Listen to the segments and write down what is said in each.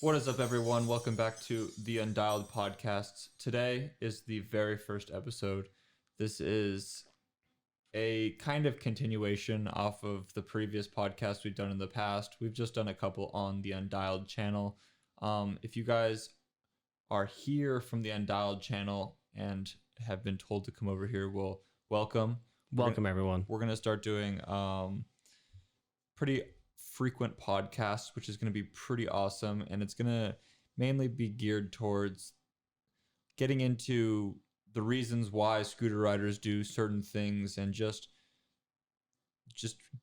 What is up, everyone? Welcome back to the Undialed Podcasts. Today is the very first episode. This is a kind of continuation off of the previous podcast we've done in the past. We've just done a couple on the Undialed channel. If you guys are here from the Undialed channel and have been told to come over here, well, welcome. Everyone. We're going to start doing pretty frequent podcasts, which is going to be pretty awesome, and it's going to mainly be geared towards getting into the reasons why scooter riders do certain things and just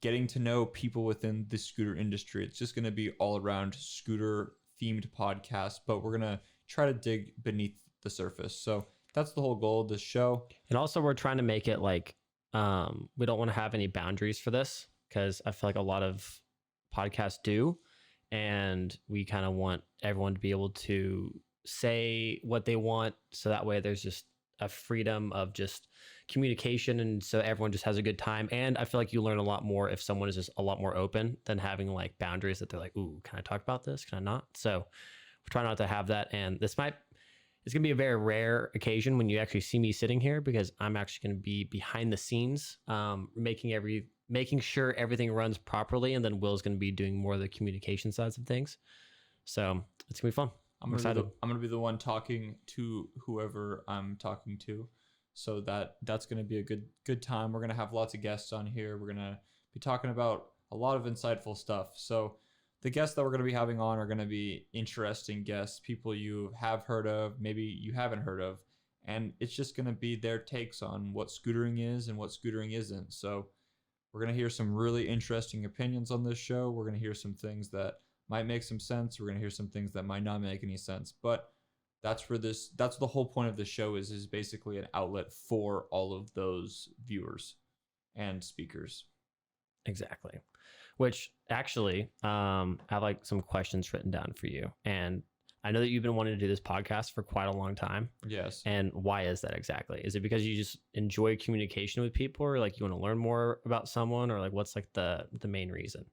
getting to know people within the scooter industry. It's just going to be all around scooter themed podcast, but we're going to try to dig beneath the surface. So that's the whole goal of this show. And also we're trying to make it like we don't want to have any boundaries for this, because I feel like a lot of podcasts do, and we kind of want everyone to be able to say what they want, so that way there's just a freedom of just communication, and so everyone just has a good time. And I feel like you learn a lot more if someone is just a lot more open than having like boundaries that they're like, ooh, can I talk about this, can I not? So we try not to have that, and it's gonna be a very rare occasion when you actually see me sitting here, because I'm actually going to be behind the scenes, making sure everything runs properly, and then Will's going to be doing more of the communication sides of things. So it's gonna be fun. I'm excited. I'm gonna be the one talking to whoever I'm talking to, so that's gonna be a good time. We're gonna have lots of guests on here. We're gonna be talking about a lot of insightful stuff. So the guests that we're gonna be having on are gonna be interesting guests, people you have heard of, maybe you haven't heard of, and it's just gonna be their takes on what scootering is and what scootering isn't. So we're going to hear some really interesting opinions on this show. We're going to hear some things that might make some sense. We're going to hear some things that might not make any sense. But that's the whole point of the show is basically an outlet for all of those viewers and speakers. Exactly. Which actually, I have like some questions written down for you. And I know that you've been wanting to do this podcast for quite a long time. Yes. And why is that exactly? Is it because you just enjoy communication with people, or like you want to learn more about someone, or like what's like the main reason?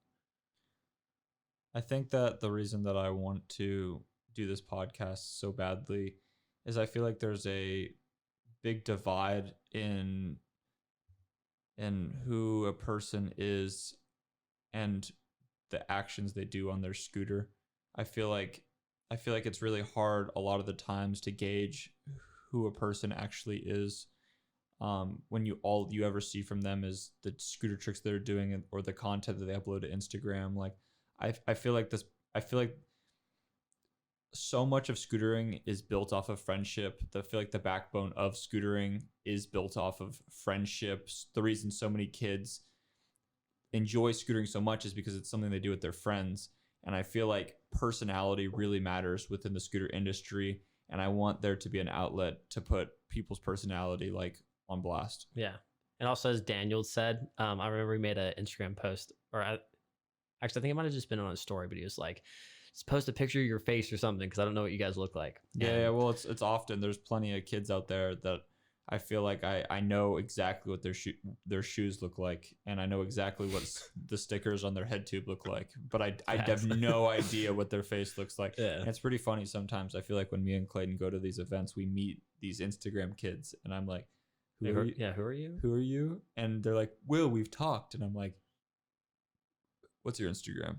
I think that the reason that I want to do this podcast so badly is I feel like there's a big divide in who a person is and the actions they do on their scooter. I feel like it's really hard a lot of the times to gauge who a person actually is when all you ever see from them is the scooter tricks they're doing or the content that they upload to Instagram. Like I feel like so much of scootering is built off of friendship. I feel like the backbone of scootering is built off of friendships. The reason so many kids enjoy scootering so much is because it's something they do with their friends. And I feel like personality really matters within the scooter industry. And I want there to be an outlet to put people's personality like on blast. Yeah. And also, as Daniel said, I remember he made an Instagram post, actually, I think it might have just been on a story, but he was like, just post a picture of your face or something, because I don't know what you guys look like. Yeah. Well, it's often, there's plenty of kids out there that I feel like I know exactly what their shoes look like, and I know exactly what the stickers on their head tube look like, but I have no idea what their face looks like. Yeah. And it's pretty funny sometimes. I feel like when me and Clayton go to these events, we meet these Instagram kids, and I'm like, who are you? Yeah, who are you? Who are you? And they're like, Will, we've talked. And I'm like, what's your Instagram?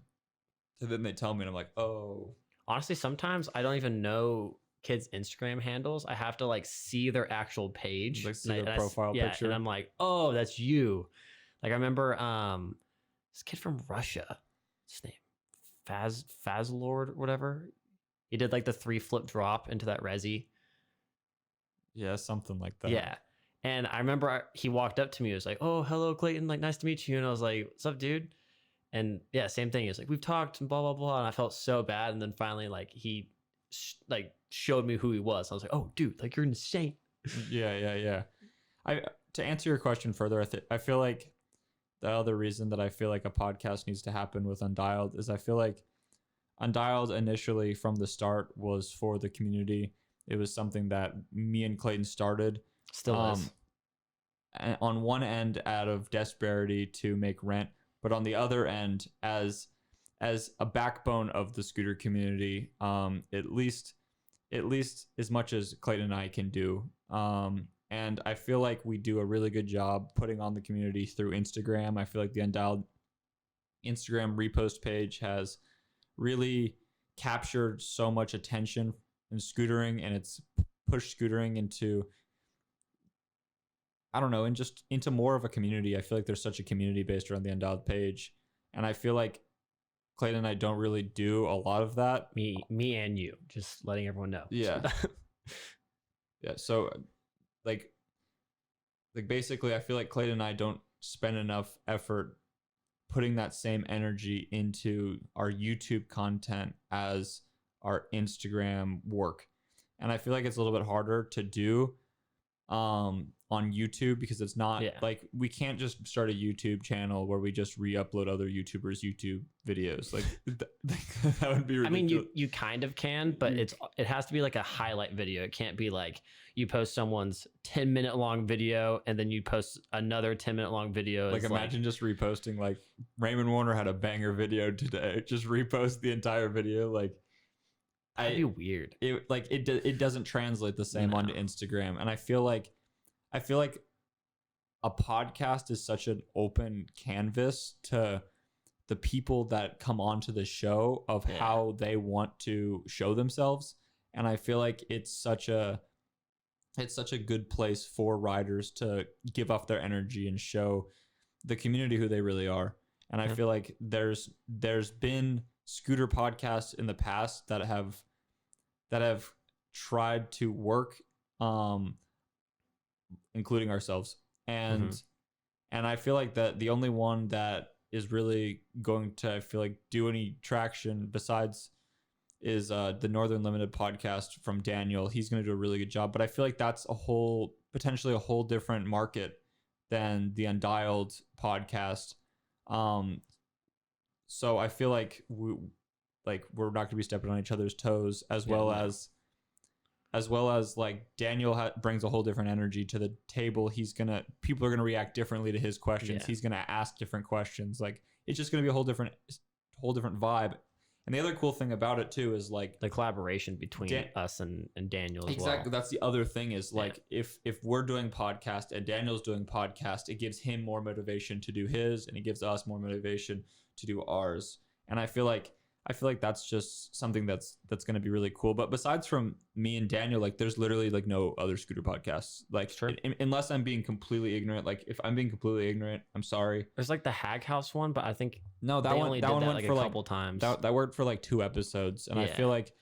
And then they tell me, and I'm like, oh. Honestly, sometimes I don't even know kids' Instagram handles. I have to like see their actual page, like see their profile picture, and I'm like, oh, that's you. Like I remember this kid from Russia, his name Fazlord or whatever. He did like the 3 flip drop into that resi. Yeah, something like that. Yeah. And I remember he walked up to me. He was like, oh, hello, Clayton. Like, nice to meet you. And I was like, what's up, dude? And yeah, same thing. He was like, we've talked and blah, blah, blah. And I felt so bad. And then finally, like, he like showed me who he was. I was like, oh, dude, like, you're insane. Yeah. I To answer your question further, I feel like the other reason that I feel like a podcast needs to happen with Undialed is I feel like Undialed initially from the start was for the community. It was something that me and Clayton started. Still is. On one end out of desperation to make rent, but on the other end as a backbone of the scooter community, at least as much as Clayton and I can do. And I feel like we do a really good job putting on the community through Instagram. I feel like the Undialed Instagram repost page has really captured so much attention in scootering, and it's pushed scootering into, I don't know, and just into more of a community. I feel like there's such a community based around the Undialed page, and I feel like Clayton and I don't really do a lot of that. Me and you, just letting everyone know. Yeah. Yeah. So like basically I feel like Clayton and I don't spend enough effort putting that same energy into our YouTube content as our Instagram work. And I feel like it's a little bit harder to do on YouTube because it's not like we can't just start a YouTube channel where we just re-upload other YouTubers' YouTube videos. Like that would be ridiculous. I mean, you kind of can, but it has to be like a highlight video. It can't be like you post someone's 10-minute long video and then you post another 10-minute long video. Like imagine just reposting like Raymond Warner had a banger video today. Just repost the entire video. Like that'd be weird. It doesn't translate the same onto Instagram, and I feel like a podcast is such an open canvas to the people that come onto the show of how they want to show themselves. And I feel like it's such a good place for riders to give off their energy and show the community who they really are. And I feel like there's been scooter podcasts in the past that have tried to work, including ourselves. And I feel like that the only one that is really going to, I feel like, do any traction besides is the Northern Limited podcast from Daniel. He's going to do a really good job, but I feel like that's potentially a whole different market than the Undialed podcast. So I feel like we're not going to be stepping on each other's toes, as well as like Daniel brings a whole different energy to the table. People are gonna react differently to his questions. He's gonna ask different questions. Like it's just gonna be a whole different vibe. And the other cool thing about it too is like the collaboration between us and Daniel as exactly. well. That's the other thing is like if we're doing podcast and Daniel's doing podcast, it gives him more motivation to do his, and it gives us more motivation to do ours. And I feel like that's just something that's going to be really cool. But besides from me and Daniel, like there's literally like no other scooter podcasts. Like unless I'm being completely ignorant. Like if I'm being completely ignorant, I'm sorry. There's like the Hag House one, but I think no, that one went like for a couple times. That worked for like 2 episodes, and I feel like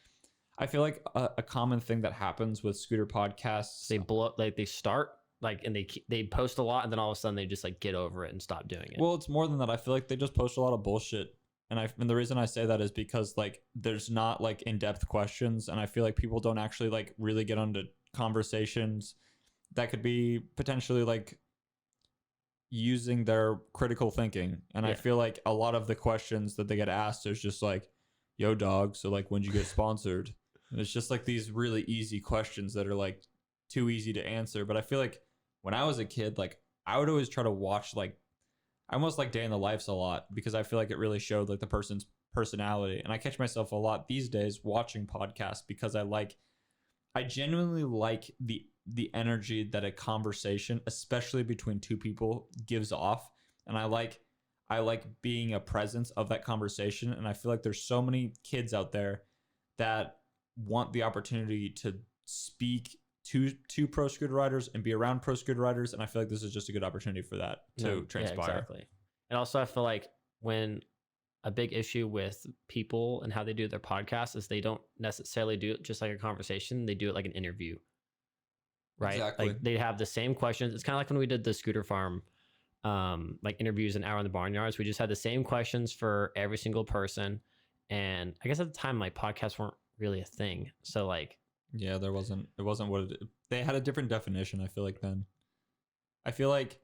a common thing that happens with scooter podcasts, they blow, like they start like and they post a lot, and then all of a sudden they just like get over it and stop doing it. Well, it's more than that. I feel like they just post a lot of bullshit. And the reason I say that is because like there's not like in-depth questions, and I feel like people don't actually like really get onto conversations that could be potentially like using their critical thinking. And I feel like a lot of the questions that they get asked is just like, yo dog, so like when'd you get sponsored? And it's just like these really easy questions that are like too easy to answer. But I feel like when I was a kid, like I would always try to watch like, I almost like Day in the Lives a lot because I feel like it really showed like the person's personality. And I catch myself a lot these days watching podcasts because I genuinely like the energy that a conversation, especially between 2 people, gives off. And I like being a presence of that conversation. And I feel like there's so many kids out there that want the opportunity to speak to pro scooter riders and be around pro scooter riders, and I feel like this is just a good opportunity for that to transpire. Yeah, exactly. And also I feel like when a big issue with people and how they do their podcasts is they don't necessarily do it just like a conversation, they do it like an interview, right? Exactly. Like they have the same questions. It's kind of like when we did the Scooter Farm like interviews an hour in the barnyards. We just had the same questions for every single person, and I guess at the time like podcasts weren't really a thing, so like Yeah, it wasn't what they had a different definition. I feel like then. I feel like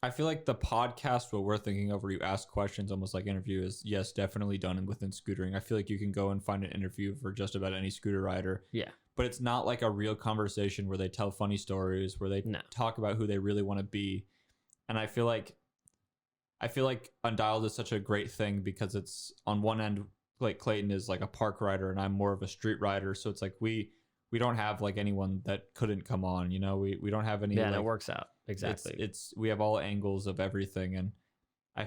the podcast what we're thinking of, where you ask questions almost like interview, is yes, definitely done within scootering. I feel like you can go and find an interview for just about any scooter rider. Yeah. But it's not like a real conversation where they tell funny stories, where they talk about who they really want to be. And I feel like Undialed is such a great thing because it's on one end, like Clayton is like a park rider and I'm more of a street rider. So it's like we don't have like anyone that couldn't come on, you know, we don't have any. Yeah, like, and it works out. Exactly. It's we have all angles of everything. And I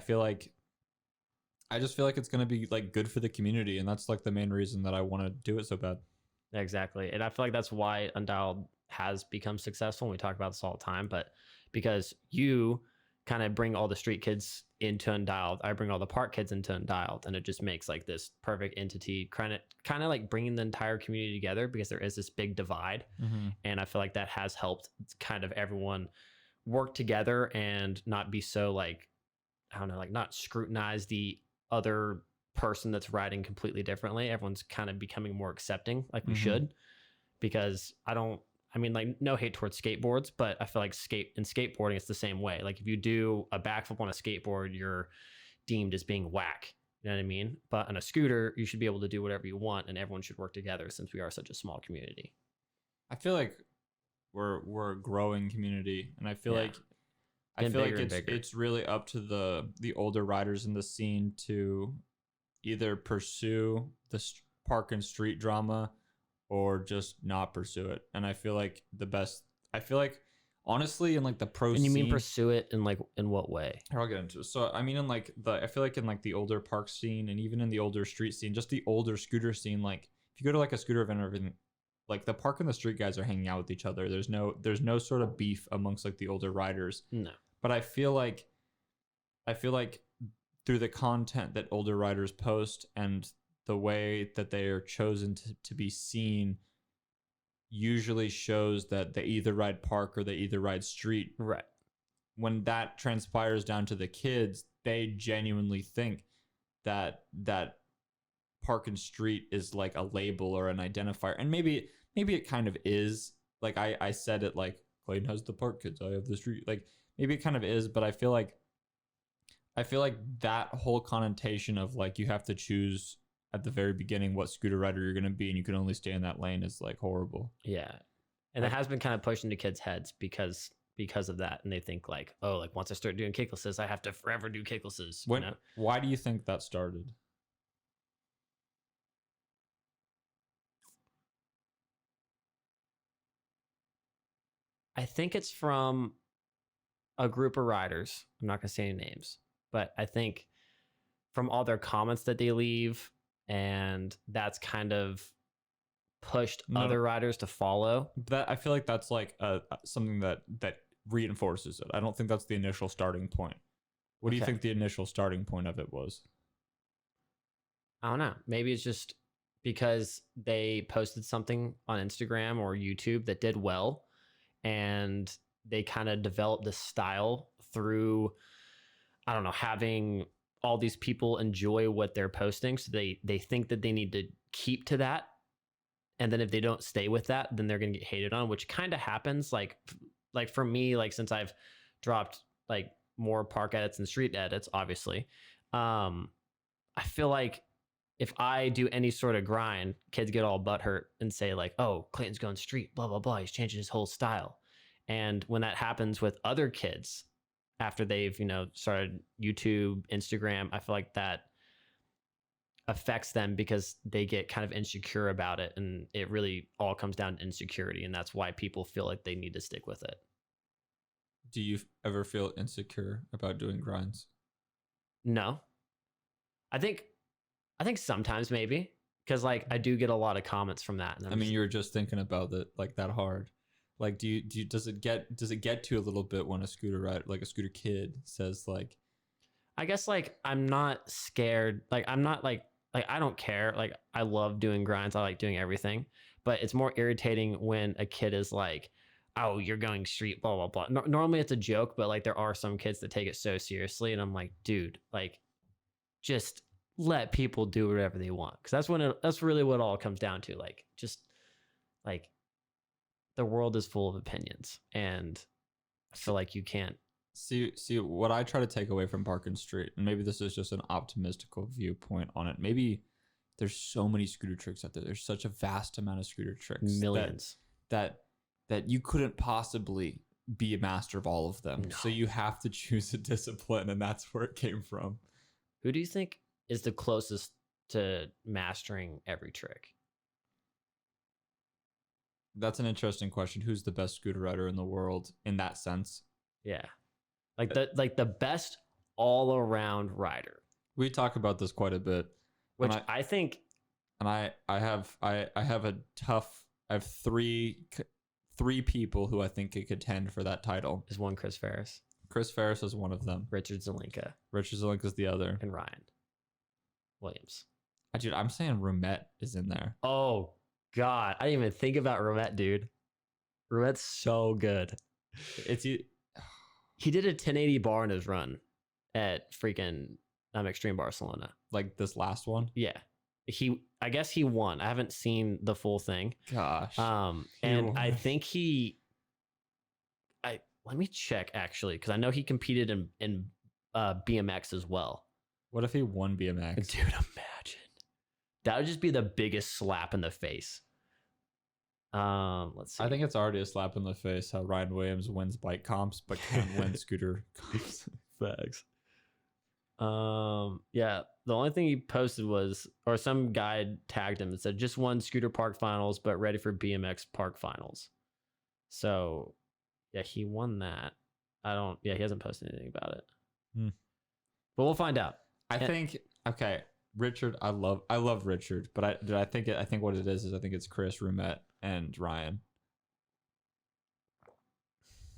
just feel like it's going to be like good for the community. And that's like the main reason that I want to do it so bad. Exactly. And I feel like that's why Undialed has become successful. And we talk about this all the time, but because you kind of bring all the street kids into Undialed, I bring all the park kids into Undialed, and it just makes like this perfect entity, kind of like bringing the entire community together, because there is this big divide. Mm-hmm. And I feel like that has helped kind of everyone work together and not be so like, I don't know, like not scrutinize the other person that's riding completely differently. Everyone's kind of becoming more accepting, like we should, because I mean, like, no hate towards skateboards, but I feel like skateboarding, it's the same way. Like, if you do a backflip on a skateboard, you're deemed as being whack. You know what I mean? But on a scooter, you should be able to do whatever you want, and everyone should work together since we are such a small community. I feel like we're a growing community, and I feel like it's really up to the older riders in the scene to either pursue the park and street drama or just not pursue it. And I feel like honestly in like the pro and you scene, mean pursue it in what way? I'll get into it. So I mean I feel like in like the older park scene, and even in the older street scene, just the older scooter scene, like if you go to like a scooter event or everything, like the park and the street guys are hanging out with each other. There's no sort of beef amongst like the older riders. No. But I feel like through the content that older riders post and the way that they are chosen to be seen usually shows that they either ride park or they either ride street. Right. When that transpires down to the kids, they genuinely think that park and street is like a label or an identifier. And maybe it kind of is. Like I said it, like Clayton has the park kids, I have the street. Like maybe it kind of is, but I feel like that whole connotation of like you have to choose at the very beginning what scooter rider you're going to be and you can only stay in that lane is like horrible. Yeah. And it has been kind of pushed into kids' heads because of that. And they think like, oh, like once I start doing kicklesses, I have to forever do kicklesses. Why do you think that started? I think it's from a group of riders. I'm not going to say any names, but I think from all their comments that they leave, and that's kind of pushed other riders to follow. That I feel like that's like something that reinforces it. I don't think that's the initial starting point. What do you think the initial starting point of it was? I don't know. Maybe it's just because they posted something on Instagram or YouTube that did well, and they kind of developed this style through, I don't know, having all these people enjoy what they're posting. So they think that they need to keep to that. And then if they don't stay with that, then they're going to get hated on, which kind of happens. Like for me, like since I've dropped like more park edits and street edits, obviously, I feel like if I do any sort of grind, kids get all butthurt and say like, oh, Clayton's going street, blah, blah, blah. He's changing his whole style. And when that happens with other kids, after they've, started YouTube, Instagram, I feel like that affects them because they get kind of insecure about it. And it really all comes down to insecurity. And that's why people feel like they need to stick with it. Do you ever feel insecure about doing grinds? No. I think sometimes maybe, because like I do get a lot of comments from that. And you were just thinking about it like that hard. Like, does it get to a little bit when a scooter rider, like a scooter kid, says like, I guess like I'm not scared. Like I'm not like I don't care. Like I love doing grinds. I like doing everything. But it's more irritating when a kid is like, oh, you're going street, blah, blah, blah. Normally it's a joke, but like there are some kids that take it so seriously. And I'm like, dude, like just let people do whatever they want. Because that's really what it all comes down to. Like just like the world is full of opinions, and I feel like you can't. See what I try to take away from Park and Street, and maybe this is just an optimistical viewpoint on it. Maybe there's so many scooter tricks out there. There's such a vast amount of scooter tricks, Millions. that you couldn't possibly be a master of all of them. No. So you have to choose a discipline, and that's where it came from. Who do you think is the closest to mastering every trick? That's an interesting question. Who's the best scooter rider in the world in that sense? Yeah. Like the best all around rider. We talk about this quite a bit. Which I think, and I have three people who I think could contend for that title. is one Chris Ferris, Chris Ferris is one of them. Richard Zelinka, Richard Zelinka is the other. and Ryan Williams. Dude, I'm saying Rumette is in there. Oh God, I didn't even think about Romet, dude. Romet's so good. He did a 1080 bar in his run at freaking Extreme Barcelona. Like this last one. Yeah, I guess he won. I haven't seen the full thing. Gosh. And I think let me check actually, because I know he competed in BMX as well. What if he won BMX? Dude, imagine. That would just be the biggest slap in the face. Let's see. I think it's already a slap in the face how Ryan Williams wins bike comps but can't win scooter comps. Facts. Yeah, the only thing he posted was, or some guy tagged him and said, just won scooter park finals but ready for BMX park finals. So yeah, he won that. He hasn't posted anything about it. But we'll find out. I think Richard, I love Richard, but I think what it is I think it's Chris, Rumette, and Ryan.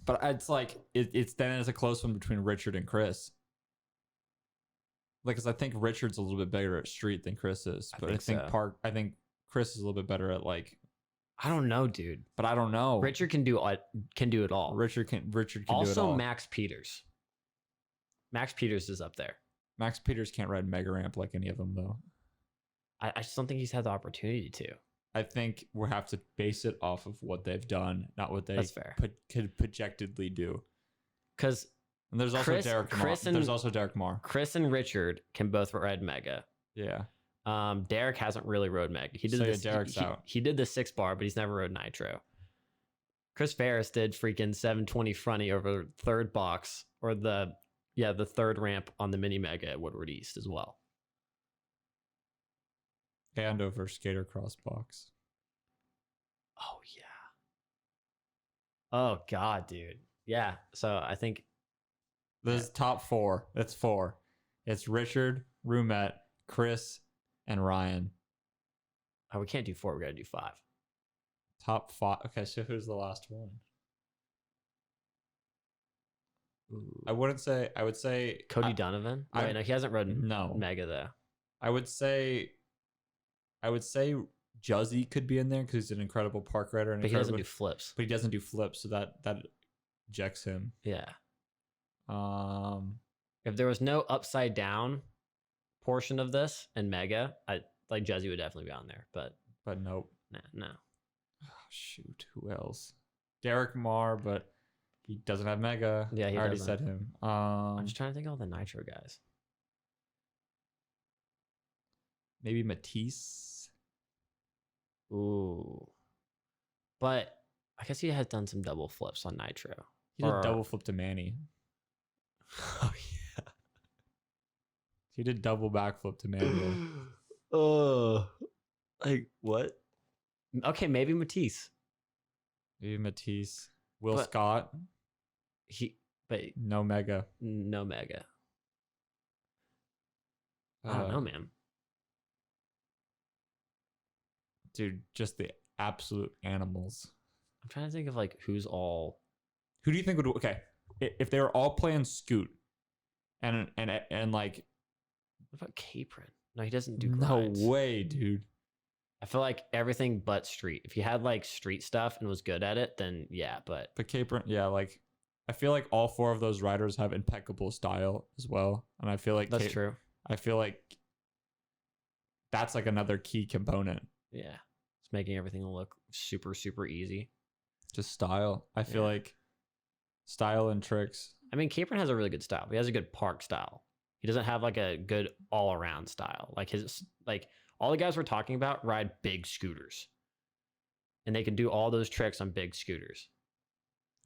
But it's like it's a close one between Richard and Chris. Like, cause I think Richard's a little bit better at street than Chris is, but I think I think Chris is a little bit better at like. I don't know, dude. But I don't know. Richard can do it all. Richard can also do it all. Also, Max Peters. Max Peters is up there. Max Peters can't ride mega ramp like any of them though. I just don't think he's had the opportunity to. I think we'll have to base it off of what they've done, not what they could projectedly do. Because there's also Derek Marr. There's also Derek Marr. Chris and Richard can both ride mega. Yeah. Derek hasn't really rode mega. He did Derek's out. He did the 6 bar, but he's never rode nitro. Chris Ferris did freaking 720 fronty over third box, or the third ramp on the mini mega at Woodward East as well. And over skater cross box. Oh yeah. Oh God, dude. Yeah. So I think this is top 4. That's 4. It's Richard, Rumette, Chris, and Ryan. Oh, we can't do 4. We gotta do 5. Top 5. Okay, so who's the last one? Ooh. I would say Cody Donovan. Wait, no, he hasn't run mega though. I would say Juzzy could be in there because he's an incredible park rider, but he doesn't do flips. But he doesn't do flips, so that ejects him. Yeah. If there was no upside down portion of this and mega, Juzzy would definitely be on there. But nope. No. Oh, shoot, who else? Derek Marr, but he doesn't have mega. Yeah, I already said him. I'm just trying to think of all the nitro guys. Maybe Matisse. Ooh. But I guess he has done some double flips on nitro. He did double flip to Manny. Oh yeah. He did double backflip to Manny. Like what? Okay, maybe Matisse. Will Scott. But no mega. No mega. I don't know, man. Dude, just the absolute animals. I'm trying to think of who's all. Who do you think would? Okay, if they were all playing Scoot, and like. What about Capron? No, he doesn't do grinds. No way, dude. I feel like everything but street. If you had street stuff and was good at it, then yeah. But Capron, yeah, I feel like all 4 of those riders have impeccable style as well, and I feel like that's true. I feel like that's another key component. Yeah. It's making everything look super, super easy. Just style. I feel Yeah. like style and tricks. I mean, Capron has a really good style. He has a good park style. He doesn't have like a good all around style. Like all the guys we're talking about ride big scooters, and they can do all those tricks on big scooters.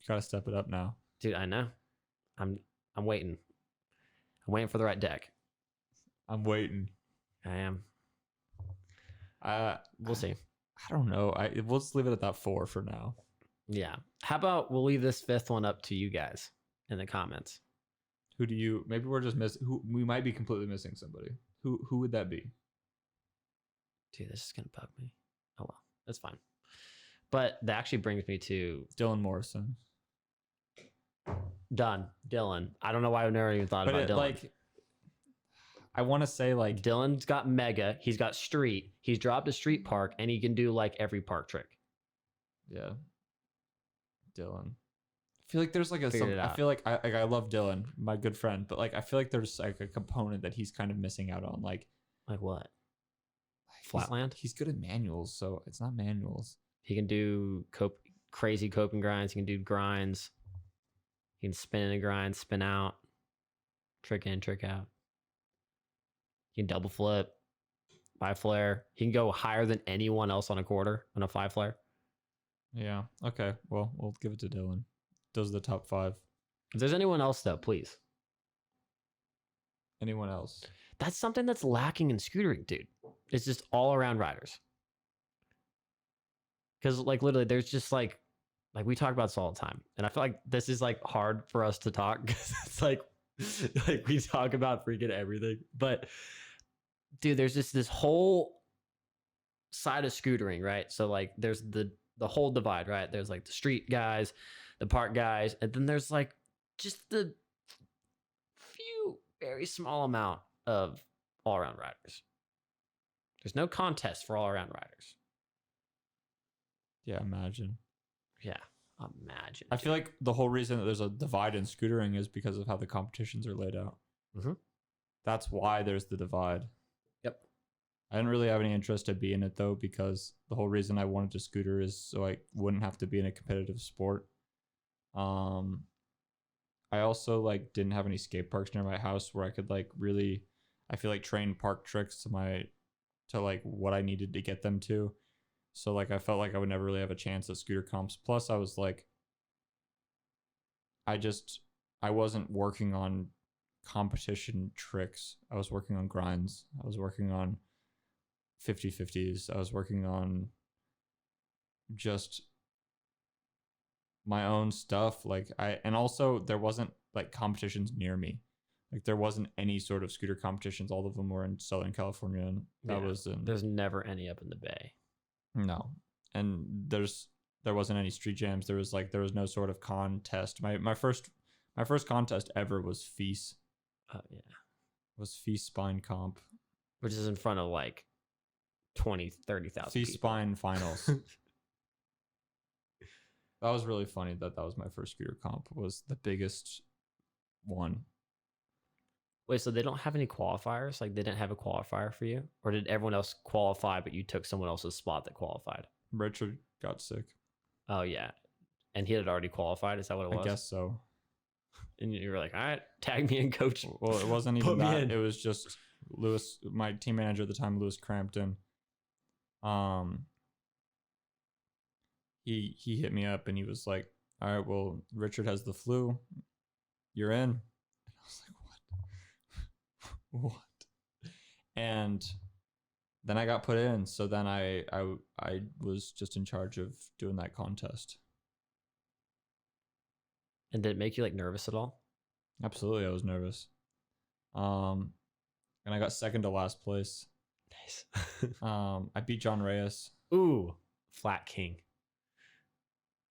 You gotta step it up now, Dude. I know. I'm waiting. I'm waiting for the right deck. I'm waiting. I am. We'll see. I don't know. We'll just leave it at that 4 for now. Yeah. How about we'll leave this 5th one up to you guys in the comments. Who do you? Maybe we're just missing. Who we might be completely missing somebody. Who would that be? Dude, this is gonna bug me. Oh well, that's fine. But that actually brings me to Dylan Morrison. done. Dylan. I don't know why I've never even thought about Dylan. Like, I want to say like Dylan's got mega. He's got street. He's dropped a street park, and he can do like every park trick. Yeah. Dylan. I feel like there's like Figured it I out. feel like I love Dylan, my good friend, but like I feel like there's like a component that he's kind of missing out on. Like what? he's- Flatland? He's good at manuals, so it's not manuals. He can do crazy coping grinds. He can do grinds. He can spin in a grind, spin out, trick in, trick out. He can double flip, 5 flare. He can go higher than anyone else on a quarter on a 5 flare. Yeah. Okay. Well, we'll give it to Dylan. Those are the top 5. If there's anyone else though, please. Anyone else? That's something that's lacking in scootering, dude. It's just all around riders. Because like literally, there's just like we talk about this all the time, and I feel like this is like hard for us to talk because it's like we talk about freaking everything. But dude, there's just this whole side of scootering, right? So like there's the whole divide, right? There's like the street guys, the park guys, and then there's like just the few very small amount of all around riders. There's no contest for all around riders. Yeah, imagine. Yeah, imagine. I feel like the whole reason that there's a divide in scootering is because of how the competitions are laid out. Mhm. That's why there's the divide. Yep. I didn't really have any interest to be in it though, because the whole reason I wanted to scooter is so I wouldn't have to be in a competitive sport. I also like didn't have any skate parks near my house where I could like really, I feel like train park tricks to like what I needed to get them to. So like I felt like I would never really have a chance at scooter comps. Plus I was like, I wasn't working on competition tricks. I was working on grinds. I was working on 50/50s. I was working on just my own stuff. And also there wasn't like competitions near me. Like there wasn't any sort of scooter competitions. All of them were in Southern California, and there's never any up in the Bay. No. And there wasn't any street jams. There was no sort of contest. My first contest ever was Feast. Oh yeah. Was Feast Spine Comp. Which is in front of like 30,000 Feast people. Spine Finals. That was really funny that was my first scooter comp. Was the biggest one. Wait, so they don't have any qualifiers? Like they didn't have a qualifier for you? Or did everyone else qualify but you took someone else's spot that qualified? Richard got sick. Oh yeah. And he had already qualified, is that what it was? I guess so. And you were like, all right, tag me in, coach. Well, it wasn't even Put me that. in. It was just Lewis, my team manager at the time, Lewis Crampton. He hit me up and he was like, all right, well, Richard has the flu. You're in. And I was like, what? And then I got put in. So then I was just in charge of doing that contest. And did it make you like nervous at all? Absolutely, I was nervous. And I got second to last place. Nice. I beat John Reyes. Ooh, flat king.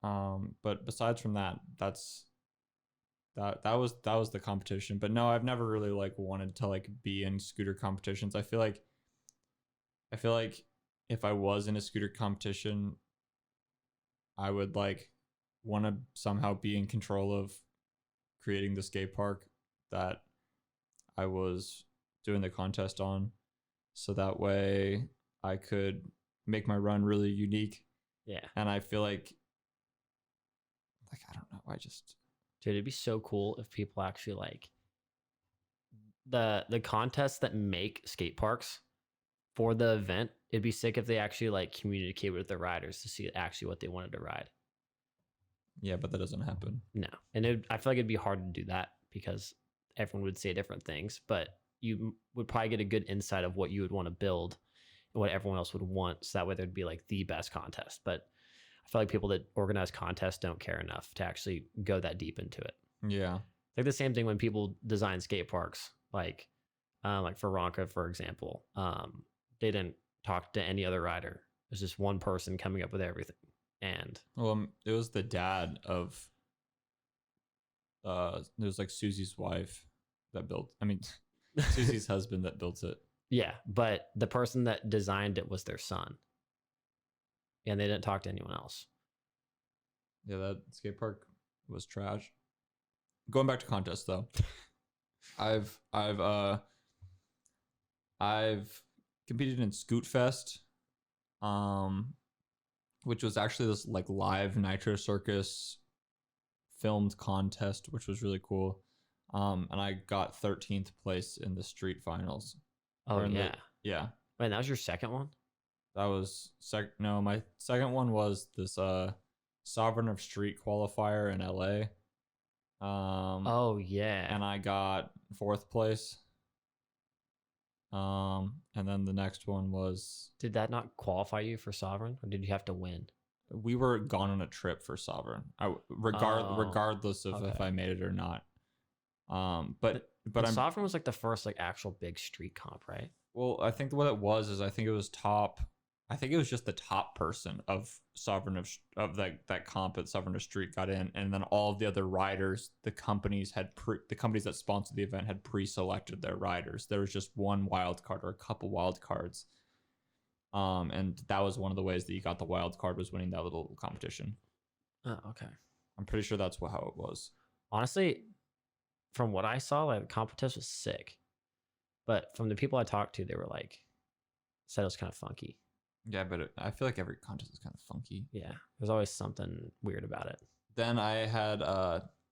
But besides from that, that was the competition. But no, I've never really like wanted to like be in scooter competitions. I feel like if I was in a scooter competition, I would like want to somehow be in control of creating the skate park that I was doing the contest on, so that way I could make my run really unique. Yeah. And I feel like I don't know. Dude, it'd be so cool if people actually like the contests that make skate parks for the event. It'd be sick if they actually like communicate with the riders to see actually what they wanted to ride. Yeah, but that doesn't happen. No. And I feel like it'd be hard to do that because everyone would say different things, but you would probably get a good insight of what you would want to build and what everyone else would want. So that way there'd be like the best contest. But I feel like people that organize contests don't care enough to actually go that deep into it. Yeah. It's like the same thing when people design skate parks, like for Ronca, for example. They didn't talk to any other rider. It was just one person coming up with everything. And it was the dad of it was like Susie's wife that built. I mean, Susie's husband that built it. Yeah, but the person that designed it was their son, and they didn't talk to anyone else. Yeah, that skate park was trash. Going back to contests though, I've competed in Scoot Fest, which was actually this like live Nitro Circus filmed contest, which was really cool. And I got 13th place in the street finals. Oh yeah. Yeah. Wait, that was your second one? That was no, my second one was this Sovereign of Street qualifier in LA. Oh yeah. And I got 4th place. And then the next one was, did that not qualify you for Sovereign, or did you have to win? We were gone on a trip for Sovereign. Regardless of if I made it or not. But Sovereign was like the first like actual big street comp, right? Well, I think what it was is I think it was just the top person of Sovereign of that comp at Sovereign of Street got in, and then all of the other riders, the companies that sponsored the event had pre-selected their riders. There was just one wild card or a couple wild cards. And that was one of the ways that you got the wild card, was winning that little competition. Oh, okay. I'm pretty sure that's how it was. Honestly, from what I saw, like the competition was sick, but from the people I talked to, they were like, said it was kind of funky. Yeah, but I feel like every contest is kind of funky. Yeah, there's always something weird about it. Then I had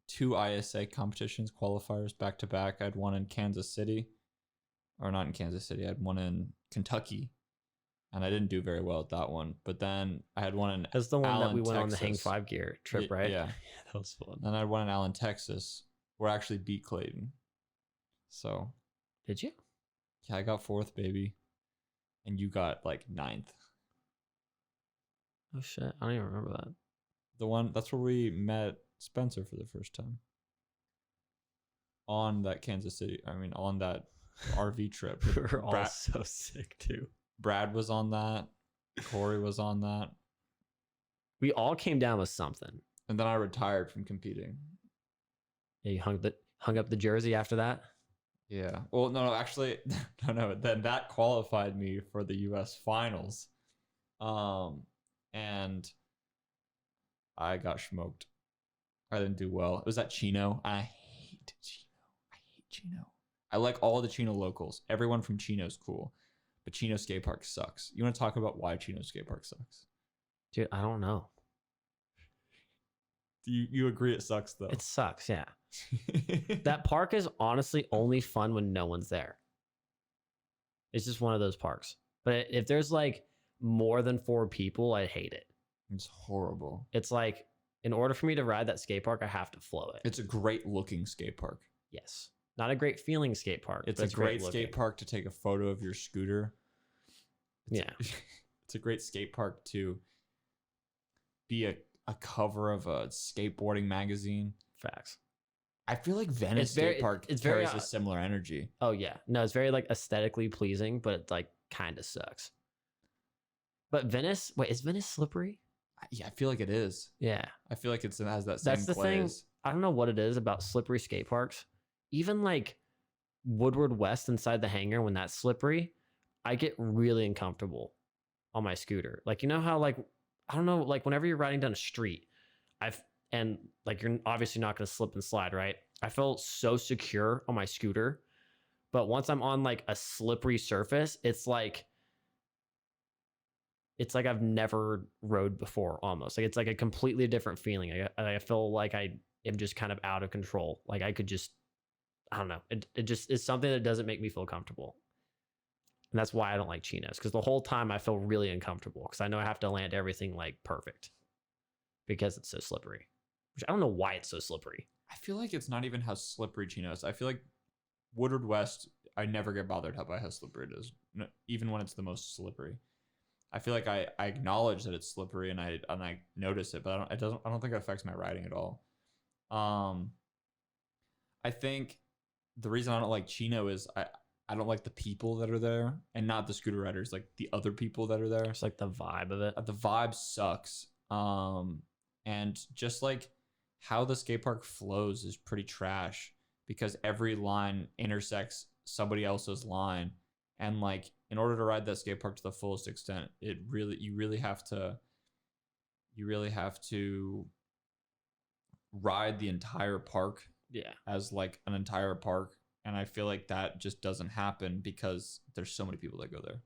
2 ISA competitions qualifiers back to back. I had one in Kansas City, or not in Kansas City. I had one in Kentucky, and I didn't do very well at that one. But then I had one in that's the one Allen, that we went Texas. On the Hang 5 Gear trip, right? Yeah. That was fun. And I had one in Allen, Texas, where I actually beat Clayton. So. Did you? Yeah, I got 4th, baby. And you got like 9th. Oh shit, I don't even remember that. That's where we met Spencer for the first time. On that on that RV trip. We were all so sick too. Brad was on that. Corey was on that. We all came down with something. And then I retired from competing. Yeah, you hung up the jersey after that? Yeah. Well, no, actually, no. Then that qualified me for the U.S. finals. And I got smoked. I didn't do well. It was at Chino. I hate Chino. I like all the Chino locals. Everyone from Chino's cool. But Chino Skate Park sucks. You want to talk about why Chino Skate Park sucks? Dude, I don't know. You agree it sucks, though? It sucks, yeah. That park is honestly only fun when no one's there. It's just one of those parks. But if there's like more than 4 people, I hate it. It's horrible. It's like, in order for me to ride that skate park, I have to flow it. It's a great looking skate park. Yes. Not a great feeling skate park. It's a great skate park to take a photo of your scooter. It's a great skate park to be a cover of a skateboarding magazine. Facts. I feel like Venice Skate Park carries a similar energy. Oh yeah. No, it's very like aesthetically pleasing, but it like kind of sucks. But Venice, wait, is Venice slippery? Yeah, I feel like it is. Yeah. I feel like it has that same That's the glaze. thing. I don't know what it is about slippery skate parks. Even like Woodward West inside the hangar, when that's slippery, I get really uncomfortable on my scooter. Like, you know how like, I don't know, like whenever you're riding down a street, and like you're obviously not going to slip and slide, right? I felt so secure on my scooter. But once I'm on like a slippery surface, it's like it's like I've never rode before almost. Like it's like a completely different feeling. I feel like I am just kind of out of control. Like I could just, I don't know. It just is something that doesn't make me feel comfortable. And that's why I don't like chinos, because the whole time I feel really uncomfortable because I know I have to land everything like perfect because it's so slippery. Which I don't know why it's so slippery. I feel like it's not even how slippery chinos. I feel like Woodward West, I never get bothered by how slippery it is, even when it's the most slippery. I feel like I acknowledge that it's slippery and I notice it, but I don't think it affects my riding at all. I think the reason I don't like Chino is I don't like the people that are there, and not the scooter riders, like the other people that are there. It's like the vibe of it. The vibe sucks. And just like how the skate park flows is pretty trash because every line intersects somebody else's line. And like in order to ride that skate park to the fullest extent, you really have to ride the entire park as like an entire park. And I feel like that just doesn't happen because there's so many people that go there.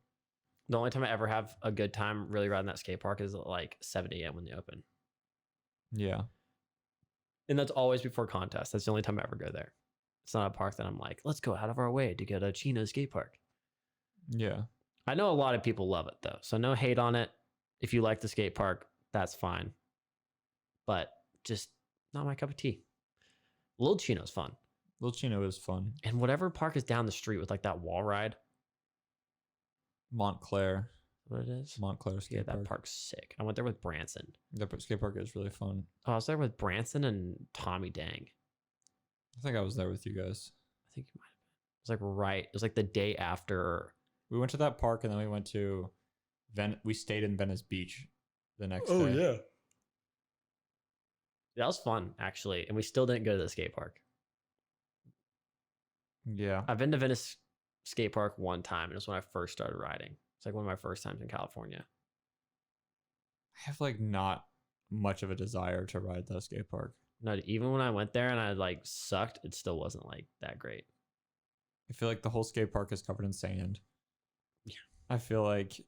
The only time I ever have a good time really riding that skate park is at like 7 a.m. when they open. Yeah. And that's always before contest. That's the only time I ever go there. It's not a park that I'm like, let's go out of our way to get a Chino skate park. Yeah. I know a lot of people love it though. So no hate on it. If you like the skate park, that's fine. But just not my cup of tea. Little Chino's fun. Little Chino is fun. And whatever park is down the street with like that wall ride. Montclair. What it is? Montclair skate park. That park's sick. I went there with Branson. That skate park is really fun. Oh, I was there with Branson and Tommy Dang. I think I was there with you guys. I think you might have been. It was like right. It was like the day after. We went to that park and then we went to we stayed in Venice Beach the next day. Oh, yeah. That was fun, actually. And we still didn't go to the skate park. Yeah. I've been to Venice skate park one time. And it was when I first started riding. It's like one of my first times in California. I have like not much of a desire to ride that skate park. No, even when I went there and I like sucked, it still wasn't like that great. I feel like the whole skate park is covered in sand. Yeah. I feel like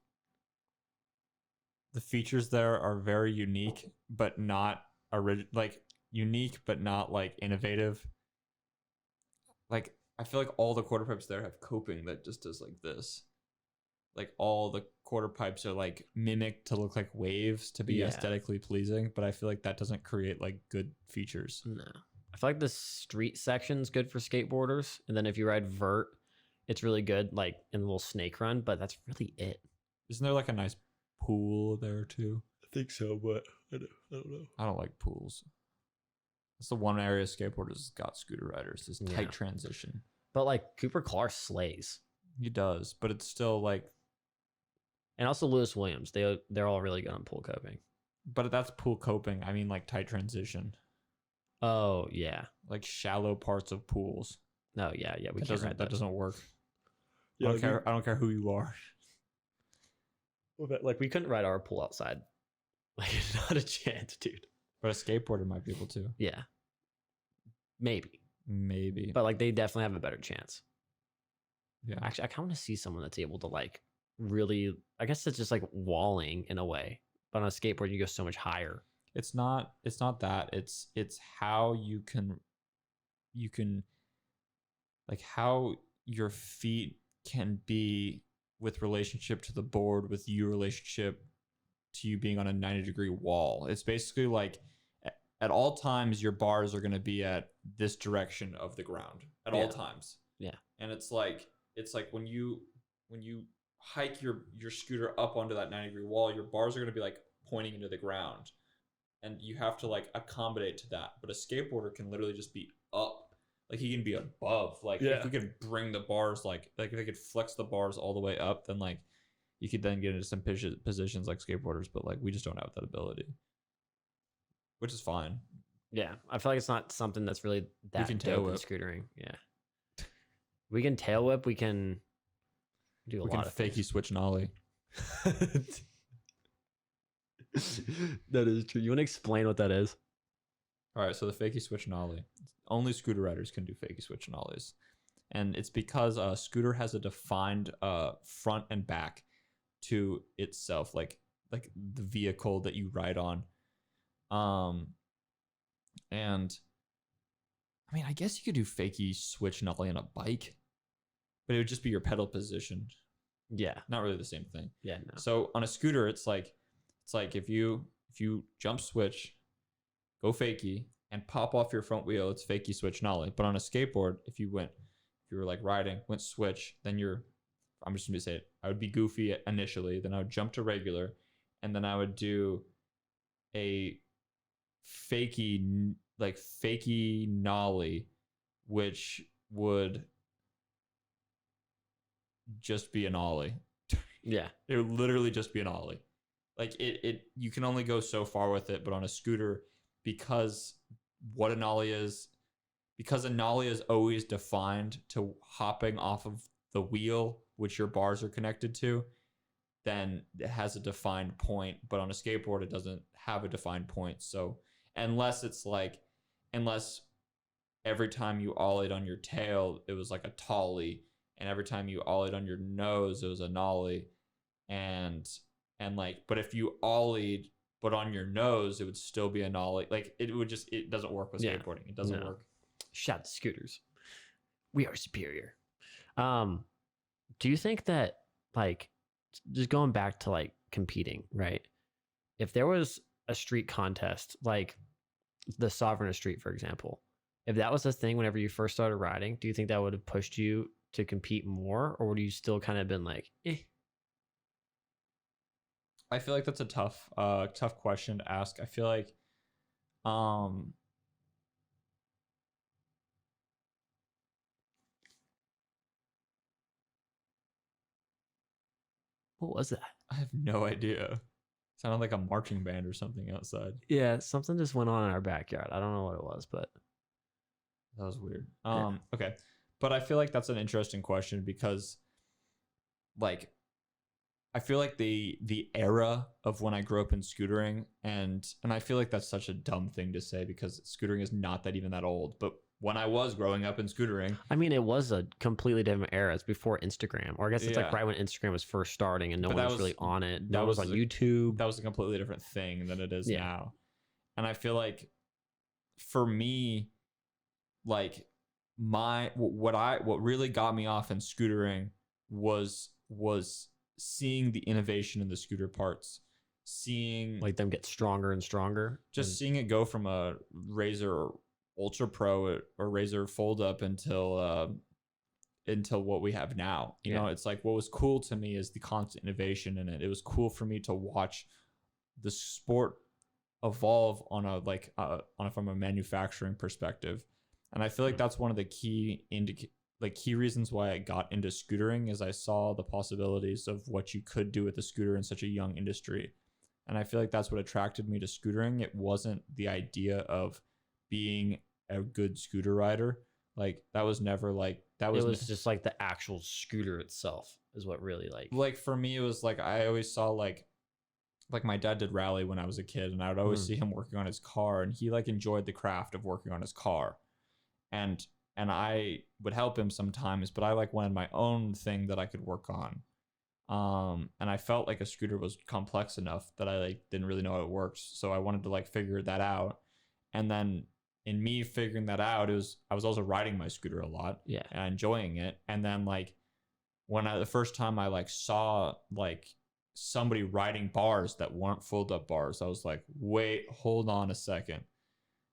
the features there are very unique, but not unique, but not like innovative. Like I feel like all the quarter pipes there have coping that just does like this. Like all the quarter pipes are like mimicked to look like waves to be aesthetically pleasing, but I feel like that doesn't create like good features. No. I feel like the street section's good for skateboarders. And then if you ride vert, it's really good, like in a little snake run, but that's really it. Isn't there like a nice pool there too? I think so, but I don't know. I don't like pools. That's the one area skateboarders got scooter riders is tight transition. But like Cooper Clark slays. He does, but it's still like. And also Lewis Williams. They're all really good on pool coping. But that's pool coping. I mean like tight transition. Oh, yeah. Like shallow parts of pools. No, yeah. That doesn't work. Yeah, I don't care who you are. Like we couldn't ride our pool outside. Like not a chance, dude. But a skateboarder might be able to. Yeah. Maybe. But like they definitely have a better chance. Yeah. Actually, I kind of want to see someone that's able to like really, I guess it's just like walling in a way. But on a skateboard, you go so much higher. It's not that. It's how you can like how your feet can be with relationship to the board, with your relationship to you being on a 90-degree wall. It's basically like at all times your bars are going to be at this direction of the ground at all times. Yeah. And it's like when you hike your scooter up onto that 90-degree wall, your bars are going to be like pointing into the ground. And you have to like accommodate to that. But a skateboarder can literally just be up. Like he can be above. Like if we could bring the bars like if they could flex the bars all the way up, then like you could then get into some positions like skateboarders, but like we just don't have that ability. Which is fine. Yeah. I feel like it's not something that's really that dope in scootering. Yeah. We can tail whip, we can do a lot of fakey switch and ollie. That is true. You want to explain what that is? All right, so the fakey switch and ollie. Only scooter riders can do fakey switch and ollies. And it's because a scooter has a defined front and back to itself. Like like the vehicle that you ride on. And I mean, I guess you could do fakie switch nollie on a bike, but it would just be your pedal position. Yeah. Not really the same thing. Yeah. No. So on a scooter, it's like if you jump switch, go fakie, and pop off your front wheel, it's fakie switch nollie. But on a skateboard, if you were like riding, went switch, then I'm just gonna say it. I would be goofy initially, then I would jump to regular, and then I would do a fakie nollie, which would just be an ollie. Yeah. It would literally just be an ollie. Like it you can only go so far with it, but on a scooter, because what a nollie is, because a nollie is always defined to hopping off of the wheel, which your bars are connected to, then it has a defined point. But on a skateboard, it doesn't have a defined point. So unless every time you ollied on your tail, it was like a tollie, and every time you ollied on your nose, it was a nollie, and like, but if you ollied but on your nose, it would still be a nollie. Like it doesn't work with skateboarding. It doesn't work. Shout to scooters. We are superior. Do you think that, like, just going back to like competing, right? If there was a street contest, like the Sovereign Street, for example, if that was a thing whenever you first started riding, do you think that would have pushed you to compete more, or would you still kind of been like, eh? I feel like that's a tough question to ask. I feel like, What was that? I have no idea. It sounded like a marching band or something outside. Yeah, something just went on in our backyard. I don't know what it was, but that was weird. Yeah. Okay. But I feel like that's an interesting question because, like, I feel like the era of when I grew up in scootering, and I feel like that's such a dumb thing to say because scootering is not that even that old. But when I was growing up in scootering, I mean, it was a completely different era. It's before Instagram, or I guess it's like Yeah. right when Instagram was first starting and no But one that was really was- on it. that No one was was on a- YouTube. that was a completely different thing than it is Yeah. now. And I feel like for me, like what really got me off in scootering was seeing the innovation in the scooter parts, seeing Like them get stronger and stronger. just seeing it go from a Razor Ultra Pro or Razor Fold Up until what we have now. You know, it's like what was cool to me is the constant innovation in it. It was cool for me to watch the sport evolve from a manufacturing perspective. And I feel like that's one of the key reasons why I got into scootering is I saw the possibilities of what you could do with a scooter in such a young industry. And I feel like that's what attracted me to scootering. It wasn't the idea of being a good scooter rider. Like that was never like that was. It was just like the actual scooter itself is what really like for me. It was like I always saw like my dad did rally when I was a kid, and I would always see him working on his car, and he like enjoyed the craft of working on his car, and I would help him sometimes, but I like wanted my own thing that I could work on. And I felt like a scooter was complex enough that I like didn't really know how it works. So I wanted to like figure that out. And then in me figuring that out, I was also riding my scooter a lot, and enjoying it. And then like the first time I like saw like somebody riding bars that weren't fold up bars, I was like, wait, hold on a second.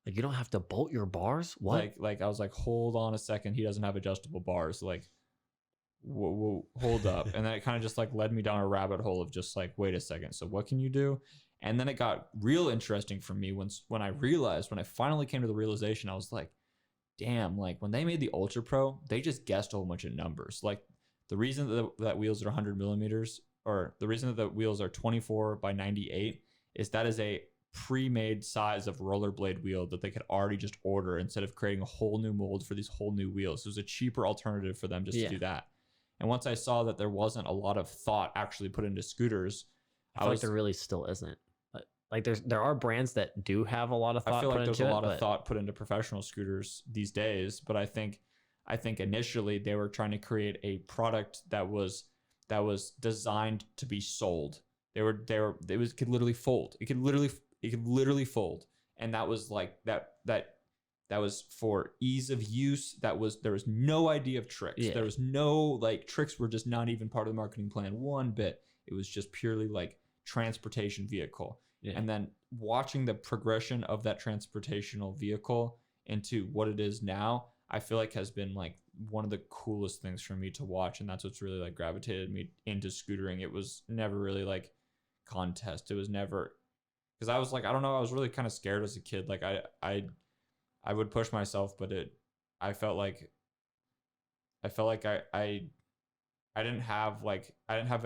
Like you don't have to bolt your bars? What? Like I was like, hold on a second. He doesn't have adjustable bars. Like, whoa, hold up. And then it kind of just like led me down a rabbit hole of just like, wait a second. So what can you do? And then it got real interesting for me when I finally came to the realization, I was like, damn, like when they made the Ultra Pro, they just guessed a whole bunch of numbers. Like the reason that wheels are 100 millimeters, or the reason that the wheels are 24 by 98 is that is a pre-made size of rollerblade wheel that they could already just order instead of creating a whole new mold for these whole new wheels. So it was a cheaper alternative for them just to do that. And once I saw that there wasn't a lot of thought actually put into scooters, I feel like there really still isn't. Like there are brands that do have a lot of thought. I feel like there's a lot of thought put into professional scooters these days, but I think initially they were trying to create a product that was designed to be sold. It was could literally fold. It could literally fold. And that was like that was for ease of use. There was no idea of tricks. Yeah. There was no like tricks were just not even part of the marketing plan one bit. It was just purely like transportation vehicle. Yeah. And then watching the progression of that transportational vehicle into what it is now, I feel like has been like one of the coolest things for me to watch. And that's what's really like gravitated me into scootering. It was never really like contest. It was never, because I was like, I don't know, I was really kind of scared as a kid. Like I would push myself, but I felt like I didn't have like I didn't have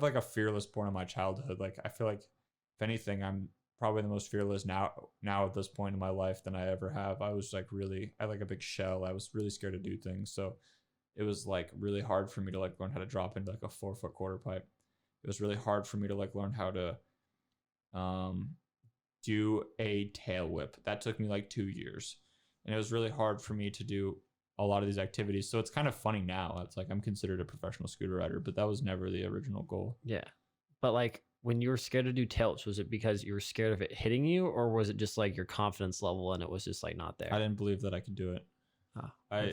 like a fearless point in my childhood. Like I feel like if anything, I'm probably the most fearless now at this point in my life than I ever have. I was like I like a big shell. I was really scared to do things. So it was like really hard for me to like learn how to drop into like a 4-foot quarter pipe. It was really hard for me to like learn how to do a tail whip. That took me like 2 years. And it was really hard for me to do a lot of these activities. So it's kind of funny now. It's like I'm considered a professional scooter rider, but that was never the original goal. Yeah. But like when you were scared to do tail whips, was it because you were scared of it hitting you, or was it just like your confidence level and it was just like not there? I didn't believe that I could do it. I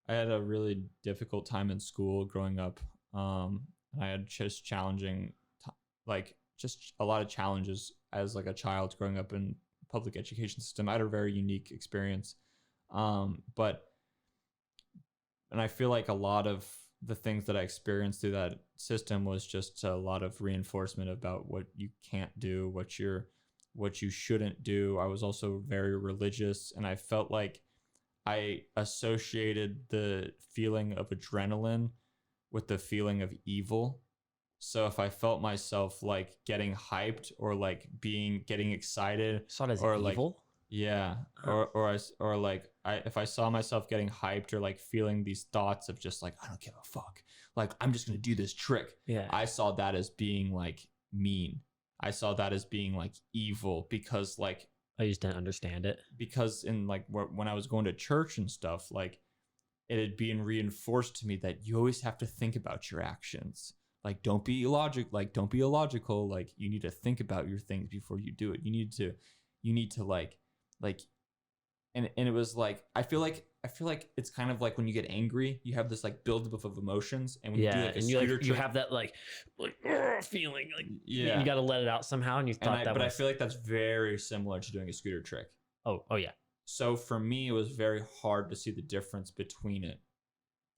had a really difficult time in school growing up. I had just just a lot of challenges as like a child growing up in public education system. I had a very unique experience. And I feel like a lot of the things that I experienced through that system was just a lot of reinforcement about what you can't do, what you shouldn't do. I was also very religious, and I felt like I associated the feeling of adrenaline with the feeling of evil. So if I felt myself like getting hyped or like getting excited, Saw it as or evil? like, yeah, or like if I saw myself getting hyped or like feeling these thoughts of just like I don't give a fuck, like I'm just gonna do this trick. Yeah. I saw that as being like mean. I saw that as being like evil because like I just didn't understand it. Because in like when I was going to church and stuff, like it had been reinforced to me that you always have to think about your actions. Like don't be illogical. Like you need to think about your things before you do it. You need to like and it was like I feel like it's kind of like when you get angry, you have this like buildup of emotions, and when you do like a scooter trick, you have that like feeling like yeah, you got to let it out somehow, and you thought I feel like that's very similar to doing a scooter trick. Oh yeah. So for me, it was very hard to see the difference between it.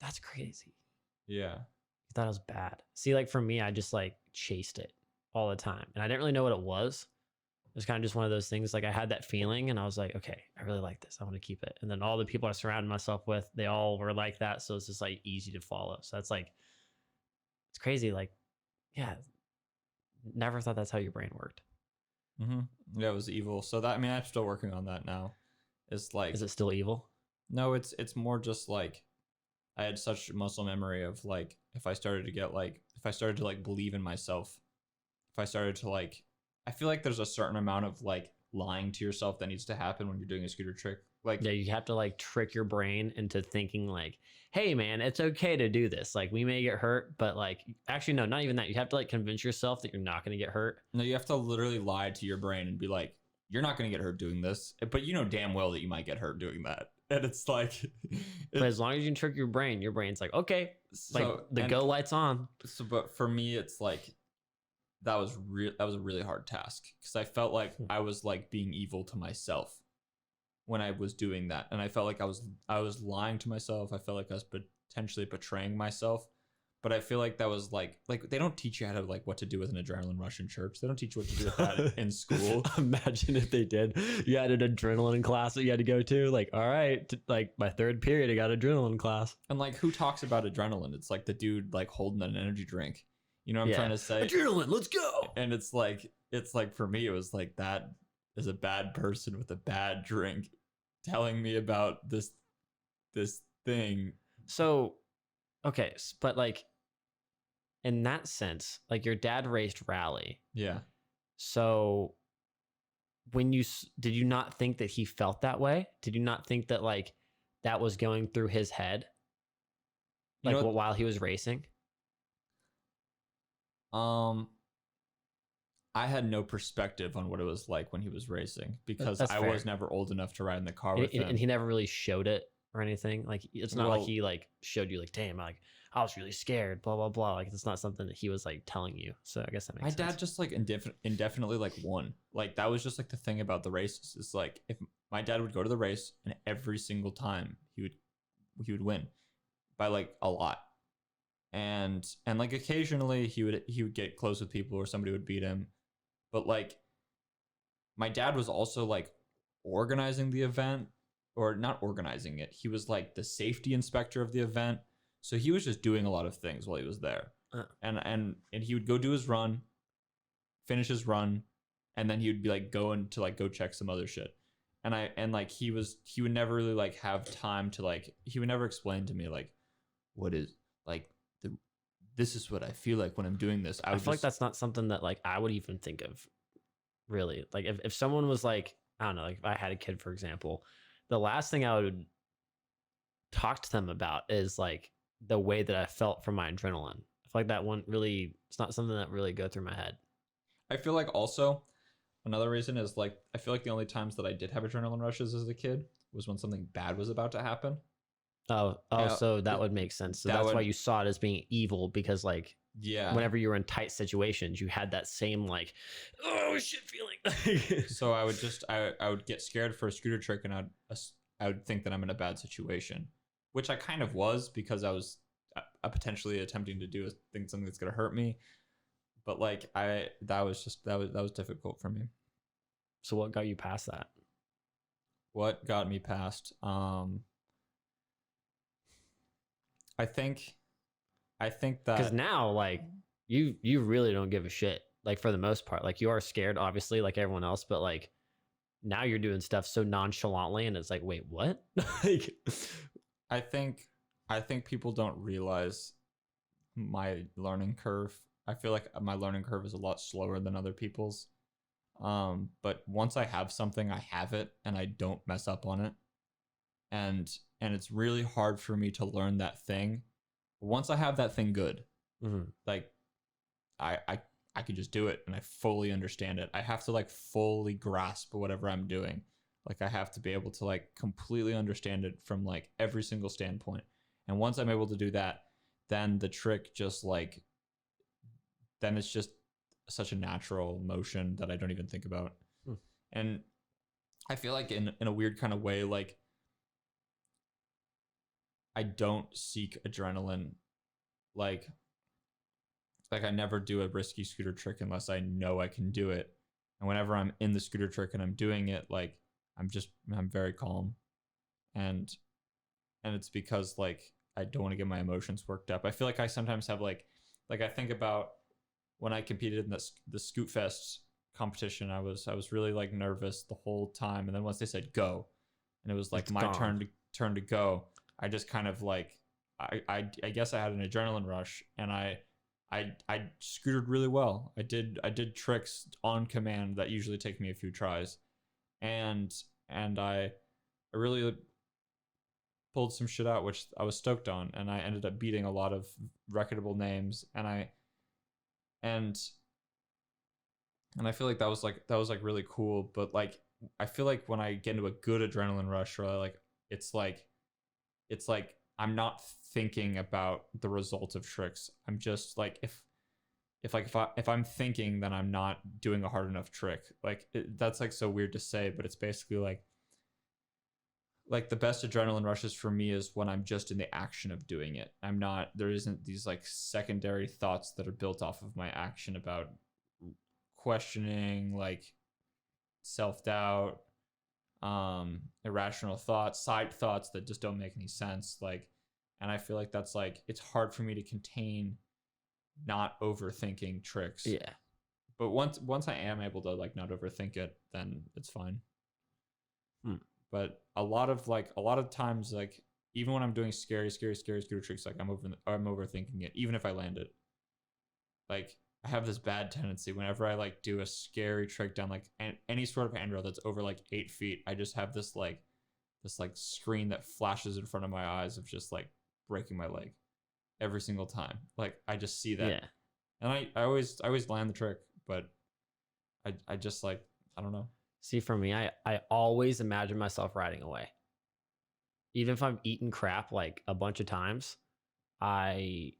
That's crazy. Yeah. I thought it was bad. See, like for me, I just like chased it all the time, and I didn't really know what it was. It was kind of just one of those things. Like I had that feeling, and I was like, okay, I really like this. I want to keep it. And then all the people I surrounded myself with, they all were like that. So it's just like easy to follow. So that's like, it's crazy. Like, yeah, never thought that's how your brain worked. Mm-hmm. Yeah, it was evil. So that, I mean, I'm still working on that now. It's like, is it still evil? No, it's more just like I had such muscle memory of like if I started to like believe in myself, if I started to like, I feel like there's a certain amount of like lying to yourself that needs to happen when you're doing a scooter trick. Like, yeah, you have to like trick your brain into thinking like, hey man, it's okay to do this. Like we may get hurt, but like actually no, not even that. You have to like convince yourself that you're not going to get hurt. No, you have to literally lie to your brain and be like, you're not going to get hurt doing this, but you know damn well that you might get hurt doing that. And it's like, but as long as you can trick your brain's like, okay, like the go light's on. So, but for me, it's like, that was a really hard task because I felt like I was like being evil to myself when I was doing that, and I felt like I was lying to myself. I felt like I was potentially betraying myself, but I feel like that was like they don't teach you how to like what to do with an adrenaline rush in church. They don't teach you what to do with that in school. Imagine if they did. You had an adrenaline class that you had to go to. Like, all right, like my third period, I got adrenaline class. And like, who talks about adrenaline? It's like the dude like holding an energy drink. You know what I'm trying to say? Adrenaline, let's go. And it's like for me, it was like that is a bad person with a bad drink telling me about this thing. So, okay, but like in that sense, like your dad raced rally. Yeah. So when did you not think that he felt that way? Did you not think that like that was going through his head? Like while he was racing? Um, I had no perspective on what it was like when he was racing because That's I fair. was never old enough to ride in the car And, with and him. he never really showed it or anything. Like it's not like Well, he like showed you like, damn, like I was really scared, blah blah blah. Like it's not something that he was like telling you. So I guess that my makes sense. dad just like indefinitely like won. Like that was just like the thing about the races. It's like if my dad would go to the race and every single time he would win by like a lot. And like occasionally he would get close with people or somebody would beat him. But like my dad was also like organizing the event, or not organizing it. He was like the safety inspector of the event. So he was just doing a lot of things while he was there. And he would go do his run, finish his run, and then he would be like going to like go check some other shit. And like he would never really like have time to like, he would never explain to me like what is like this is what I feel like when I'm doing this. I feel like that's not something that like I would even think of, really. Like if someone was like, I don't know, like if I had a kid, for example, the last thing I would talk to them about is like the way that I felt from my adrenaline. I feel like that one really, it's not something that really go through my head. I feel like also another reason is like I feel like the only times that I did have adrenaline rushes as a kid was when something bad was about to happen. So that would make sense. So that's why you saw it as being evil, because like Yeah. whenever you were in tight situations, you had that same like, oh shit feeling. So I would get scared for a scooter trick, and I would think that I'm in a bad situation, which I kind of was because I was potentially attempting to do something that's gonna hurt me. But like that was difficult for me. So what got you past that? What got me past? I think that Because now like you really don't give a shit, like for the most part. Like you are scared obviously like everyone else, but like now you're doing stuff so nonchalantly and it's like, wait, what? Like I think people don't realize my learning curve. I feel like my learning curve is a lot slower than other people's. But once I have something, I have it and I don't mess up on it. And it's really hard for me to learn that thing. Once I have that thing good, like I can just do it and I fully understand it. I have to like fully grasp whatever I'm doing. Like I have to be able to like completely understand it from like every single standpoint. And once I'm able to do that, then the trick just like, then it's just such a natural motion that I don't even think about. And I feel like in a weird kind of way, like I don't seek adrenaline. Like I never do a risky scooter trick unless I know I can do it. And whenever I'm in the scooter trick and I'm doing it, like I'm very calm. And it's because like I don't want to get my emotions worked up. I feel like I sometimes have like I think about when I competed in the Scoot Fest competition, I was really like nervous the whole time. And then once they said go, and it was like my turn to go, I just kind of like I guess I had an adrenaline rush, and I scooted really well. I did tricks on command that usually take me a few tries, and I really pulled some shit out, which I was stoked on, and I ended up beating a lot of reputable names, and I feel like that was like really cool. But like I feel like when I get into a good adrenaline rush, or like it's like I'm not thinking about the result of tricks. I'm just like if I'm thinking, then I'm not doing a hard enough trick. Like that's like so weird to say, but it's basically like the best adrenaline rushes for me is when I'm just in the action of doing it. There isn't these like secondary thoughts that are built off of my action about questioning, like self-doubt, irrational thoughts, side thoughts that just don't make any sense. Like, and I feel like that's like, it's hard for me to contain not overthinking tricks. Yeah. But once I am able to like not overthink it, then it's fine. But a lot of times, like even when I'm doing scary scooter tricks, like I'm overthinking it, even if I land it. Like I have this bad tendency whenever I like do a scary trick down like any sort of handrail that's over like 8 feet, I just have this screen that flashes in front of my eyes of just like breaking my leg every single time. Like I just see that, And I always land the trick, but I just like, I don't know. See, for me, I always imagine myself riding away. Even if I've eaten crap like a bunch of times, I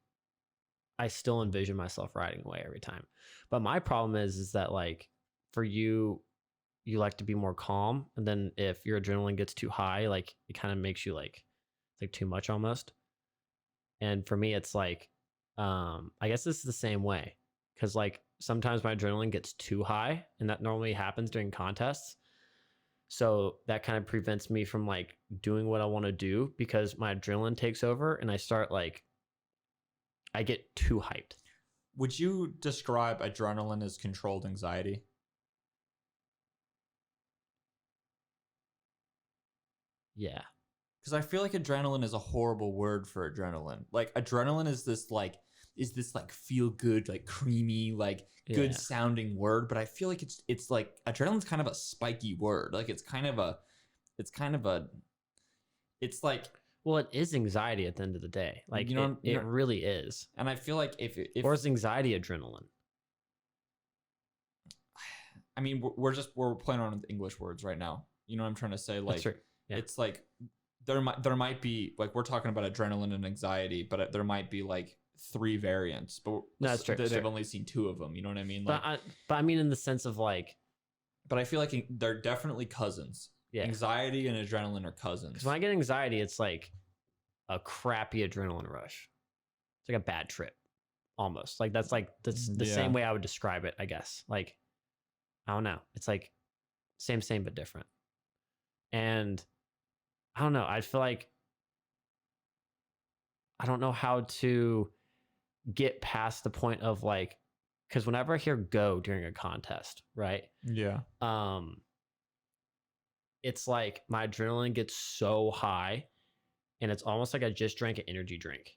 still envision myself riding away every time. But my problem is that like for you, you like to be more calm, and then if your adrenaline gets too high, like it kind of makes you like it's like too much almost. And for me, it's like I guess this is the same way because like sometimes my adrenaline gets too high, and that normally happens during contests. So that kind of prevents me from like doing what I want to do because my adrenaline takes over and I start like I get too hyped. Would you describe adrenaline as controlled anxiety? Yeah. Because I feel like adrenaline is a horrible word for adrenaline. Like adrenaline is this like feel good, like creamy, like good Yeah. sounding word, but I feel like it's like adrenaline's kind of a spiky word. Like it's like, Well, it is anxiety at the end of the day. Like it really is. and I feel like if Or is anxiety adrenaline? I mean we're playing on with English words right now. You know what I'm trying to say? Like That's right. Yeah. it's like there might be like we're talking about adrenaline and anxiety, but there might be like 3 variants, but No, that's true. they've only seen 2 of them. You know what I mean? Like, but I mean in the sense of like, but I feel like they're definitely cousins. yeah. Anxiety and adrenaline are cousins. Because when I get anxiety, it's like a crappy adrenaline rush. It's like a bad trip, almost. Like that's the same way I would describe it, I guess. Like I don't know. It's like same but different. And I don't know. I feel like I don't know how to get past the point of like, because whenever I hear "go" during a contest, right? Yeah. It's like my adrenaline gets so high, and it's almost like I just drank an energy drink.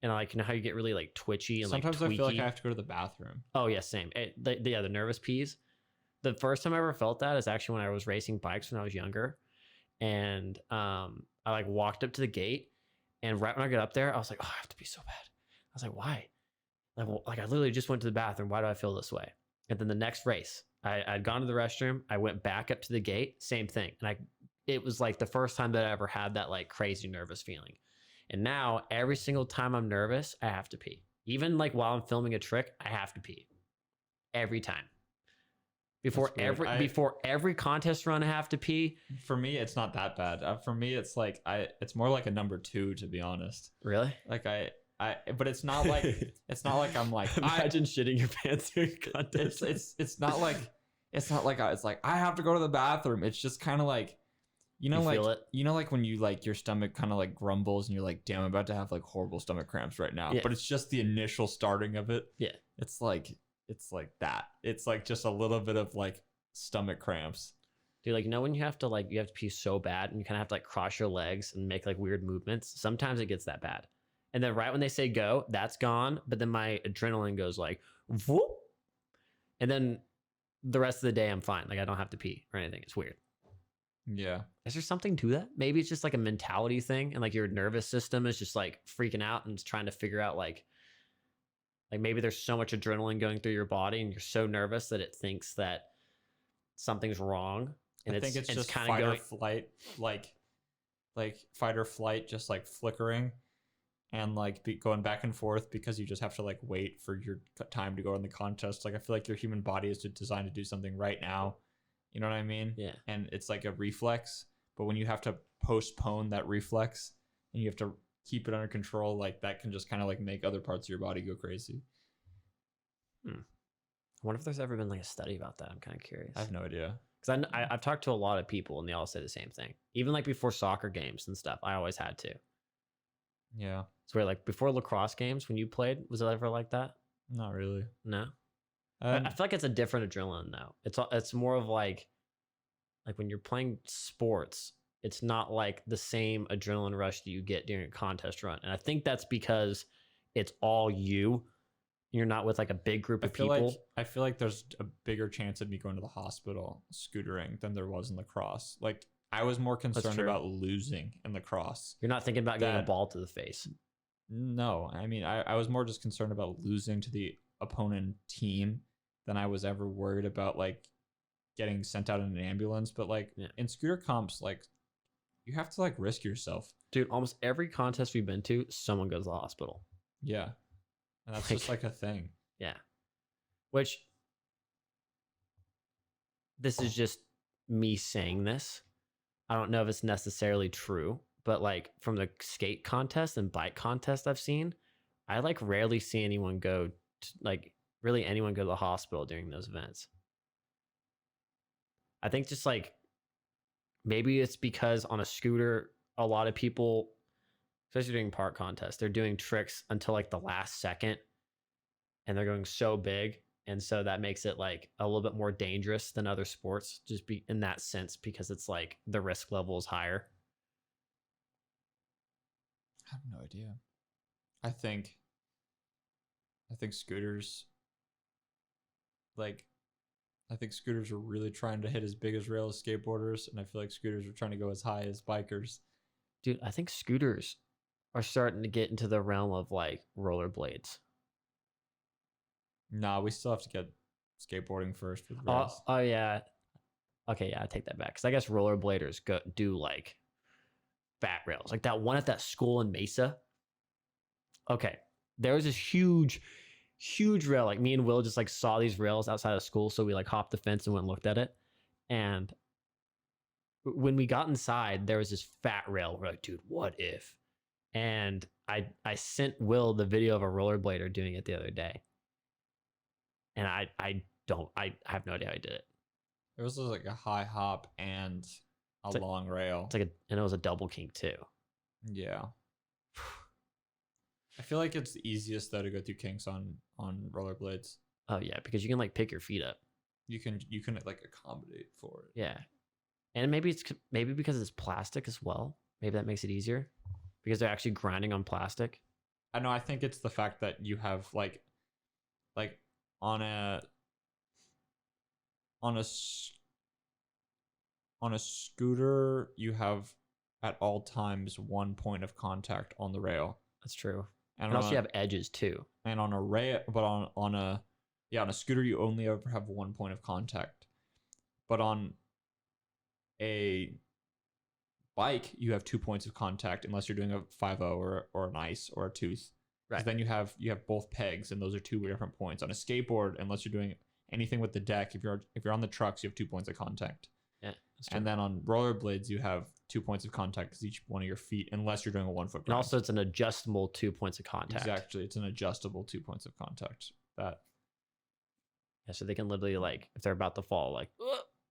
And like, you know how you get really like twitchy and sometimes like tweaky? I feel like I have to go to the bathroom. Oh yeah, same. The nervous peas. The first time I ever felt that is actually when I was racing bikes when I was younger, and I like walked up to the gate, and right when I got up there, I was like, oh, I have to be so bad. I was like, why? Like I literally just went to the bathroom. Why do I feel this way? And then the next race, I'd gone to the restroom. I went back up to the gate, same thing. And it was like the first time that I ever had that like crazy nervous feeling. And now every single time I'm nervous, I have to pee. Even like while I'm filming a trick, I have to pee. Every time. Before every contest run, I have to pee. For me, it's not that bad. For me, it's like it's more like a number 2, to be honest. Really? Like but it's not like I'm like imagine shitting your pants during contest. It's not like I have to go to the bathroom. It's just kind of like like when you like your stomach kind of like grumbles and you're like, damn, I'm about to have like horrible stomach cramps right now. Yeah. But it's just the initial starting of it. Yeah. It's like that. It's like just a little bit of like stomach cramps. Dude, like, when you have to pee so bad and you kind of have to like cross your legs and make like weird movements. Sometimes it gets that bad. And then right when they say go, that's gone. But then my adrenaline goes like, whoop. And then the rest of the day I'm fine. Like I don't have to pee or anything. It's weird. Yeah. Is there something to that? Maybe it's just like a mentality thing. And like your nervous system is just like freaking out and it's trying to figure out like maybe there's so much adrenaline going through your body and you're so nervous that it thinks that something's wrong. And I think it's just kind fight of or flight, like fight or flight, just like flickering and like going back and forth because you just have to like wait for your time to go in the contest. Like I feel like your human body is designed to do something right now. You know what I mean? Yeah. And it's like a reflex, but when you have to postpone that reflex and you have to keep it under control, like that can just kind of like make other parts of your body go crazy. I wonder if there's ever been like a study about that. I'm kind of curious. I have no idea. Because I've talked to a lot of people and they all say the same thing. Even like before soccer games and stuff, I always had to. Yeah. So like before lacrosse games, when you played, was it ever like that? Not really. No. I feel like it's a different adrenaline though. It's more of like when you're playing sports, it's not like the same adrenaline rush that you get during a contest run. And I think that's because it's all you. You're not with like a big group of people. I feel like there's a bigger chance of me going to the hospital scootering than there was in lacrosse. Like I was more concerned about losing in lacrosse. You're not thinking about getting a ball to the face. No, I mean, I was more just concerned about losing to the opponent team than I was ever worried about like getting sent out in an ambulance. But like Yeah. in scooter comps, like you have to like risk yourself. Dude, almost every contest we've been to, someone goes to the hospital. Yeah. And that's Like, just like a thing. yeah. Which, this is just me saying this. I don't know if it's necessarily true, but like from the skate contest and bike contest I've seen, I like rarely see anyone go to, like really anyone go to the hospital during those events. I think just like maybe it's because on a scooter, a lot of people, especially during park contests, they're doing tricks until like the last second and they're going so big. And so that makes it like a little bit more dangerous than other sports, just be in that sense, because it's like the risk level is higher. I have no idea. I think scooters like I think scooters are really trying to hit as big as rail as skateboarders, and I feel like scooters are trying to go as high as bikers. Dude, I think scooters are starting to get into the realm of like rollerblades. Nah, we still have to get skateboarding first with Oh, rails. oh yeah. Okay, yeah, I take that back. Because I guess rollerbladers do like fat rails. Like that one at that school in Mesa. Okay. There was this huge, huge rail. Like me and Will just like saw these rails outside of school. So we like hopped the fence and went and looked at it. And when we got inside, there was this fat rail. We're like, dude, what if? And I sent Will the video of a rollerblader doing it the other day. And I have no idea how I did it. It was like a high hop and a It's like- long rail. It's like and it was a double kink too. Yeah. I feel like it's the easiest though to go through kinks on rollerblades. Oh yeah, because you can like pick your feet up. You can like accommodate for it. Yeah, and maybe because it's plastic as well. Maybe that makes it easier because they're actually grinding on plastic. I know. I think it's the fact that you have like on a on a on a scooter you have at all times one point of contact on the rail. That's true. And also you have edges too. And on a rail, but on a scooter you only ever have one point of contact. But on a bike you have 2 points of contact unless you're doing a 5-0 or an ice or a tooth. Right. Then you have both pegs and those are two different points. On a skateboard, unless you're doing anything with the deck, if you're on the trucks, you have 2 points of contact. Yeah. And then on rollerblades, you have 2 points of contact because each one of your feet, unless you're doing a 1 foot grind. And also it's an adjustable 2 points of contact. Exactly. It's an adjustable 2 points of contact. Yeah, so they can literally like if they're about to fall, like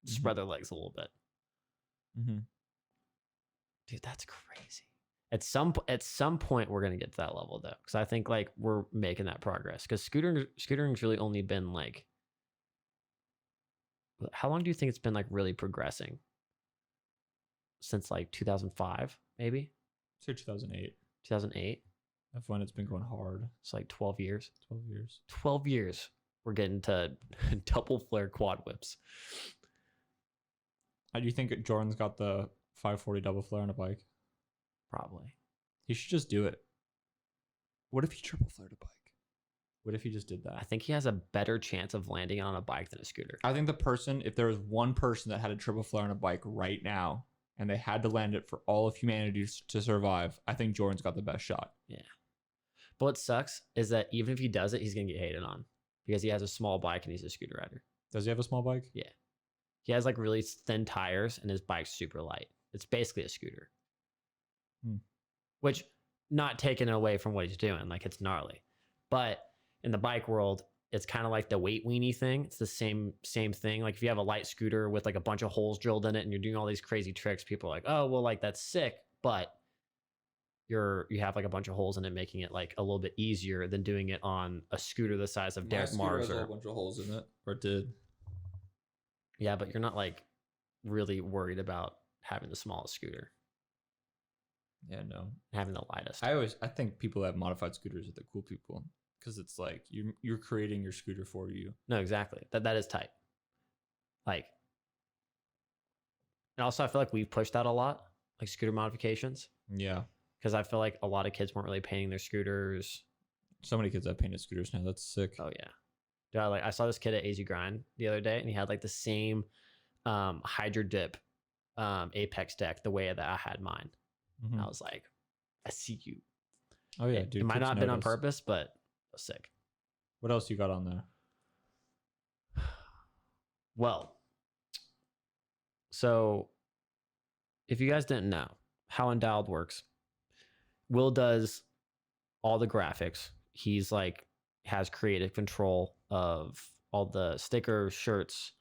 spread their legs a little bit. Mm-hmm. Dude, that's crazy. At some point we're gonna get to that level though, because I think like we're making that progress. Because scootering's really only been like, how long do you think it's been like really progressing? Since like 2005, maybe. Say 2008. 2008. That's when it's been going hard. It's like 12 years. 12 years. 12 years. We're getting to double flare quad whips. How do you think Jordan's got the 540 double flare on a bike? Probably. He should just do it. What if he triple flared a bike? What if he just did that? I think he has a better chance of landing on a bike than a scooter. I think if there was one person that had a triple flare on a bike right now and they had to land it for all of humanity to survive, I think Jordan's got the best shot. Yeah. But what sucks is that even if he does it, he's going to get hated on because he has a small bike and he's a scooter rider. Does he have a small bike? Yeah. He has like really thin tires and his bike's super light. It's basically a scooter. Which, not taking it away from what he's doing, like it's gnarly. But in the bike world, it's kind of like the weight weenie thing. It's the same thing. Like if you have a light scooter with like a bunch of holes drilled in it and you're doing all these crazy tricks, people are like, oh, well, like that's sick. But you have like a bunch of holes in it, making it like a little bit easier than doing it on a scooter the size of Derek Mars. Has a bunch of holes in it, or it did. Yeah, but you're not like really worried about having the smallest scooter. Yeah, no. Having the lightest. I think people that have modified scooters are the cool people because it's like you're creating your scooter for you. No, exactly. That is tight. Like, and also I feel like we've pushed that a lot, like scooter modifications. Yeah. because I feel like a lot of kids weren't really painting their scooters. So many kids have painted scooters now. That's sick. Oh yeah. Dude, I saw this kid at AZ Grind the other day, and he had like the same Hydro Dip Apex deck the way that I had mine. Mm-hmm. I was like, I see you. Oh yeah, dude. It might kids not have been on notice. purpose, but it was sick. What else you got on there? Well, so if you guys didn't know how Undialed works, Will does all the graphics. He's like has creative control of all the stickers, shirts,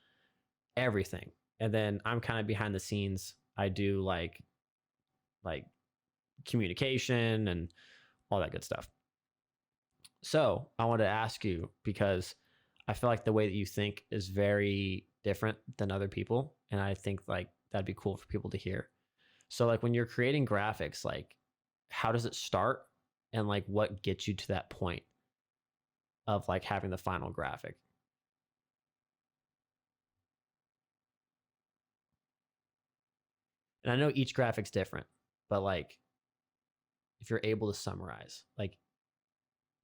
everything. And then I'm kind of behind the scenes. I do like communication and all that good stuff. So I wanted to ask you, because I feel like the way that you think is very different than other people. And I think like that'd be cool for people to hear. So like when you're creating graphics, like how does it start? And like what gets you to that point of like having the final graphic? And I know each graphic's different, but like if you're able to summarize, like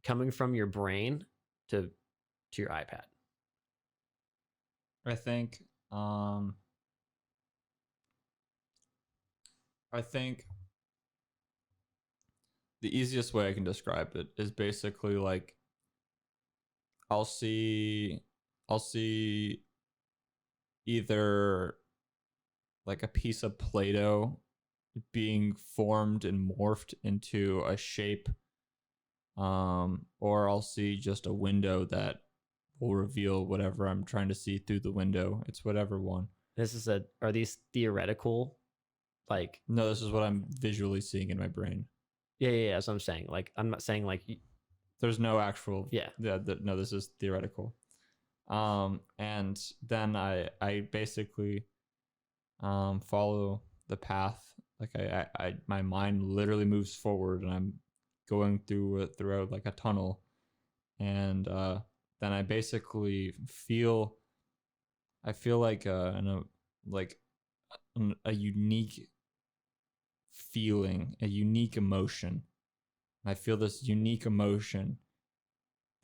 coming from your brain to your iPad. I think the easiest way I can describe it is basically like I'll see either like a piece of Play-Doh being formed and morphed into a shape, or I'll see just a window that will reveal whatever I'm trying to see through the window. It's whatever one. Are these theoretical? Like, no, this is what I'm visually seeing in my brain. Yeah. That's what I'm saying. Like, I'm not saying like there's no actual. Yeah. No, this is theoretical. And then I basically follow the path. Like I my mind literally moves forward, and I'm going throughout like a tunnel, and then I basically feel like a unique feeling, a unique emotion. I feel this unique emotion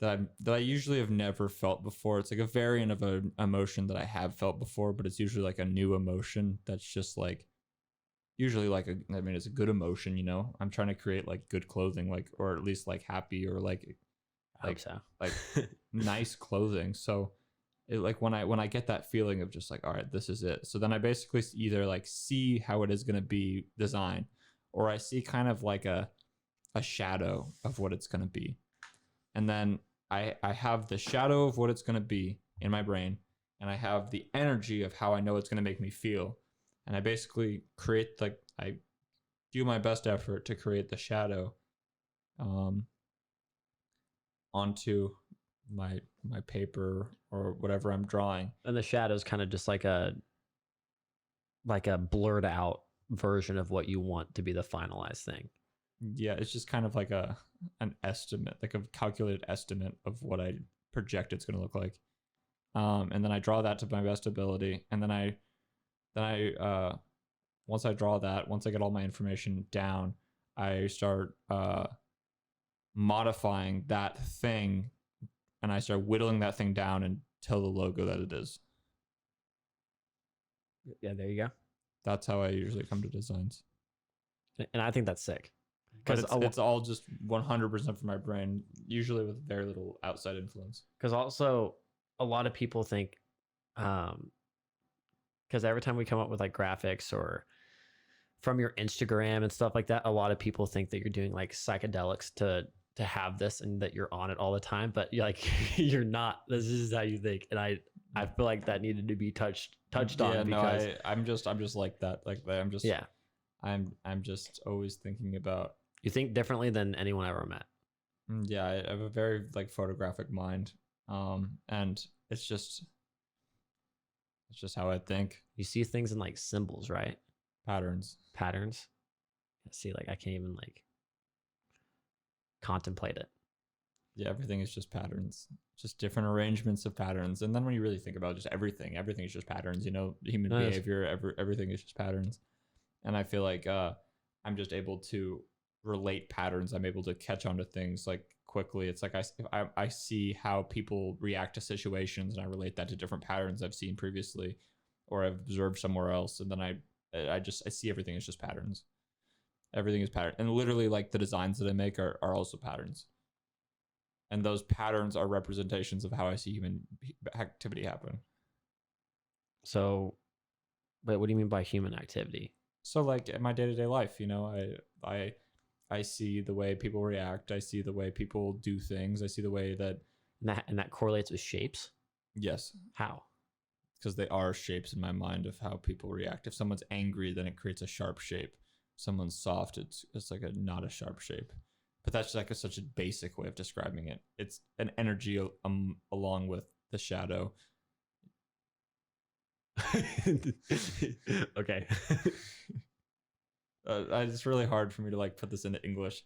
that I usually have never felt before. It's like a variant of an emotion that I have felt before, but it's usually like a new emotion that's just like usually like it's a good emotion, you know. I'm trying to create like good clothing, like, or at least like happy, or like I hope so. like nice clothing. So it, like when I get that feeling of just like, all right, this is it. So then I basically either like see how it is going to be designed, or I see kind of like a shadow of what it's going to be. And then I have the shadow of what it's going to be in my brain, and I have the energy of how I know it's going to make me feel. And I basically create I do my best effort to create the shadow onto my paper or whatever I'm drawing. And the shadow is kind of just like a blurred out version of what you want to be the finalized thing. Yeah, it's just kind of like an estimate, like a calculated estimate of what I project it's going to look like. And then I draw that to my best ability, and then I once I draw that, once I get all my information down, I start modifying that thing, and I start whittling that thing down until the logo that it is. Yeah, there you go. That's how I usually come to designs. And I think that's sick. Because it's all just 100% from my brain, usually with very little outside influence. Because also a lot of people think, because every time we come up with like graphics or from your Instagram and stuff like that, a lot of people think that you're doing like psychedelics to have this and that you're on it all the time, but you're like you're not. This is how you think, and I feel like that needed to be touched on. Because I'm just like that. Like I'm just yeah. I'm just always thinking about. You think differently than anyone I ever met. Yeah, I have a very like photographic mind, and it's just how I think. You see things in like symbols, right? Patterns. See, like I can't even like contemplate it. Yeah, everything is just patterns, just different arrangements of patterns. And then when you really think about just everything is just patterns. You know, human behavior, everything is just patterns. And I feel like I'm just able to relate patterns. I'm able to catch on to things like quickly. It's like I see how people react to situations, and I relate that to different patterns I've seen previously or I've observed somewhere else, and then I see everything as just patterns. Everything is pattern, and literally like the designs that I make are also patterns, and those patterns are representations of how I see human activity happen. So, wait, what do you mean by human activity? So like in my day-to-day life, you know, I see the way people react. I see the way people do things. I see the way that And that correlates with shapes? yes, How? because they are shapes in my mind of how people react. If someone's angry, then it creates a sharp shape. If someone's soft, it's like a not a sharp shape. But that's like such a basic way of describing it. It's an energy along with the shadow. Okay. It's really hard for me to like put this into English.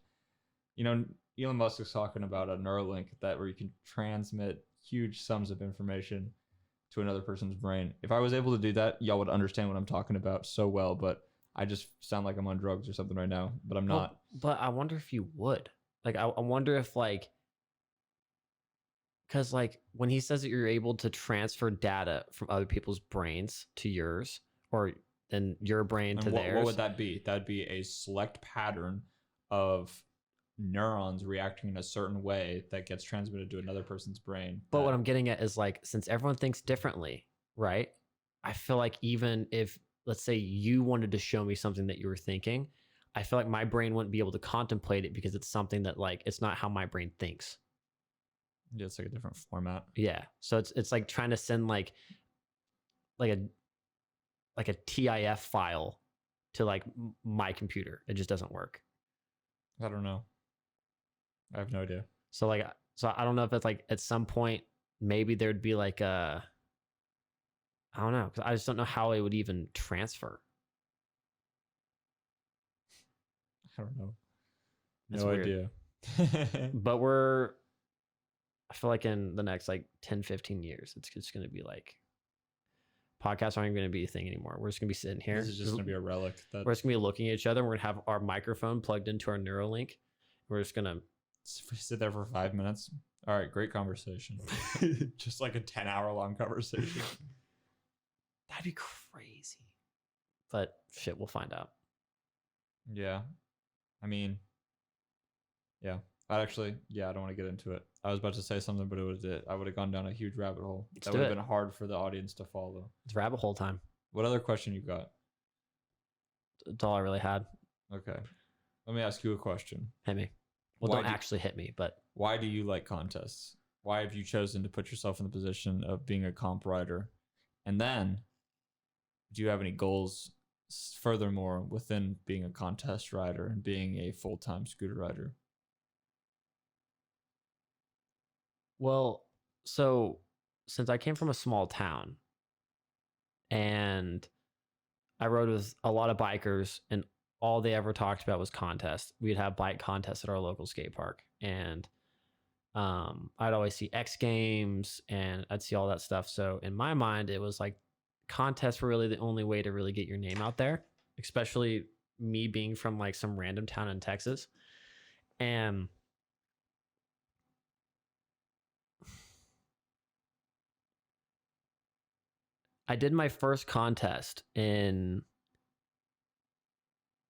You know, Elon Musk is talking about a Neuralink that where you can transmit huge sums of information to another person's brain. If I was able to do that, y'all would understand what I'm talking about so well, but I just sound like I'm on drugs or something right now, but I'm not. But I wonder if you would. Like, I wonder if, like, because, like, when he says that you're able to transfer data from other people's brains to yours, or then your brain to theirs. What would that be? That'd be a select pattern of neurons reacting in a certain way that gets transmitted to another person's brain. But what I'm getting at is, like, since everyone thinks differently, right? I feel like even if, let's say, you wanted to show me something that you were thinking, I feel like my brain wouldn't be able to contemplate it because it's something that, like, it's not how my brain thinks. Yeah, it's like a different format. Yeah. So it's like trying to send like a TIF file to like my computer. It just doesn't work. I don't know. I have no idea. So I don't know if it's like at some point maybe there'd be like I don't know, because I just don't know how it would even transfer. I don't know. That's No weird. idea. But I feel like in the next like 10, 15 years, it's just going to be like podcasts aren't even going to be a thing anymore. We're just going to be sitting here. This is just going to be a relic. We're just going to be looking at each other. And we're going to have our microphone plugged into our Neuralink. We're just going to sit there for 5 minutes. All right, great conversation. Just like a 10-hour long conversation. That'd be crazy. But shit, we'll find out. Yeah. I mean, yeah. I don't want to get into it. I was about to say something, but I would have gone down a huge rabbit hole. That would have been hard for the audience to follow. It's rabbit hole time. What other question you got? That's all I really had. Okay. Let me ask you a question. Hit me. Well, don't actually hit me, but why do you like contests? Why have you chosen to put yourself in the position of being a comp rider? And then, do you have any goals furthermore within being a contest rider and being a full-time scooter rider? Well, so since I came from a small town and I rode with a lot of bikers and all they ever talked about was contests. We'd have bike contests at our local skate park, and I'd always see X Games and I'd see all that stuff. So in my mind, it was like contests were really the only way to really get your name out there, especially me being from like some random town in Texas. And I did my first contest in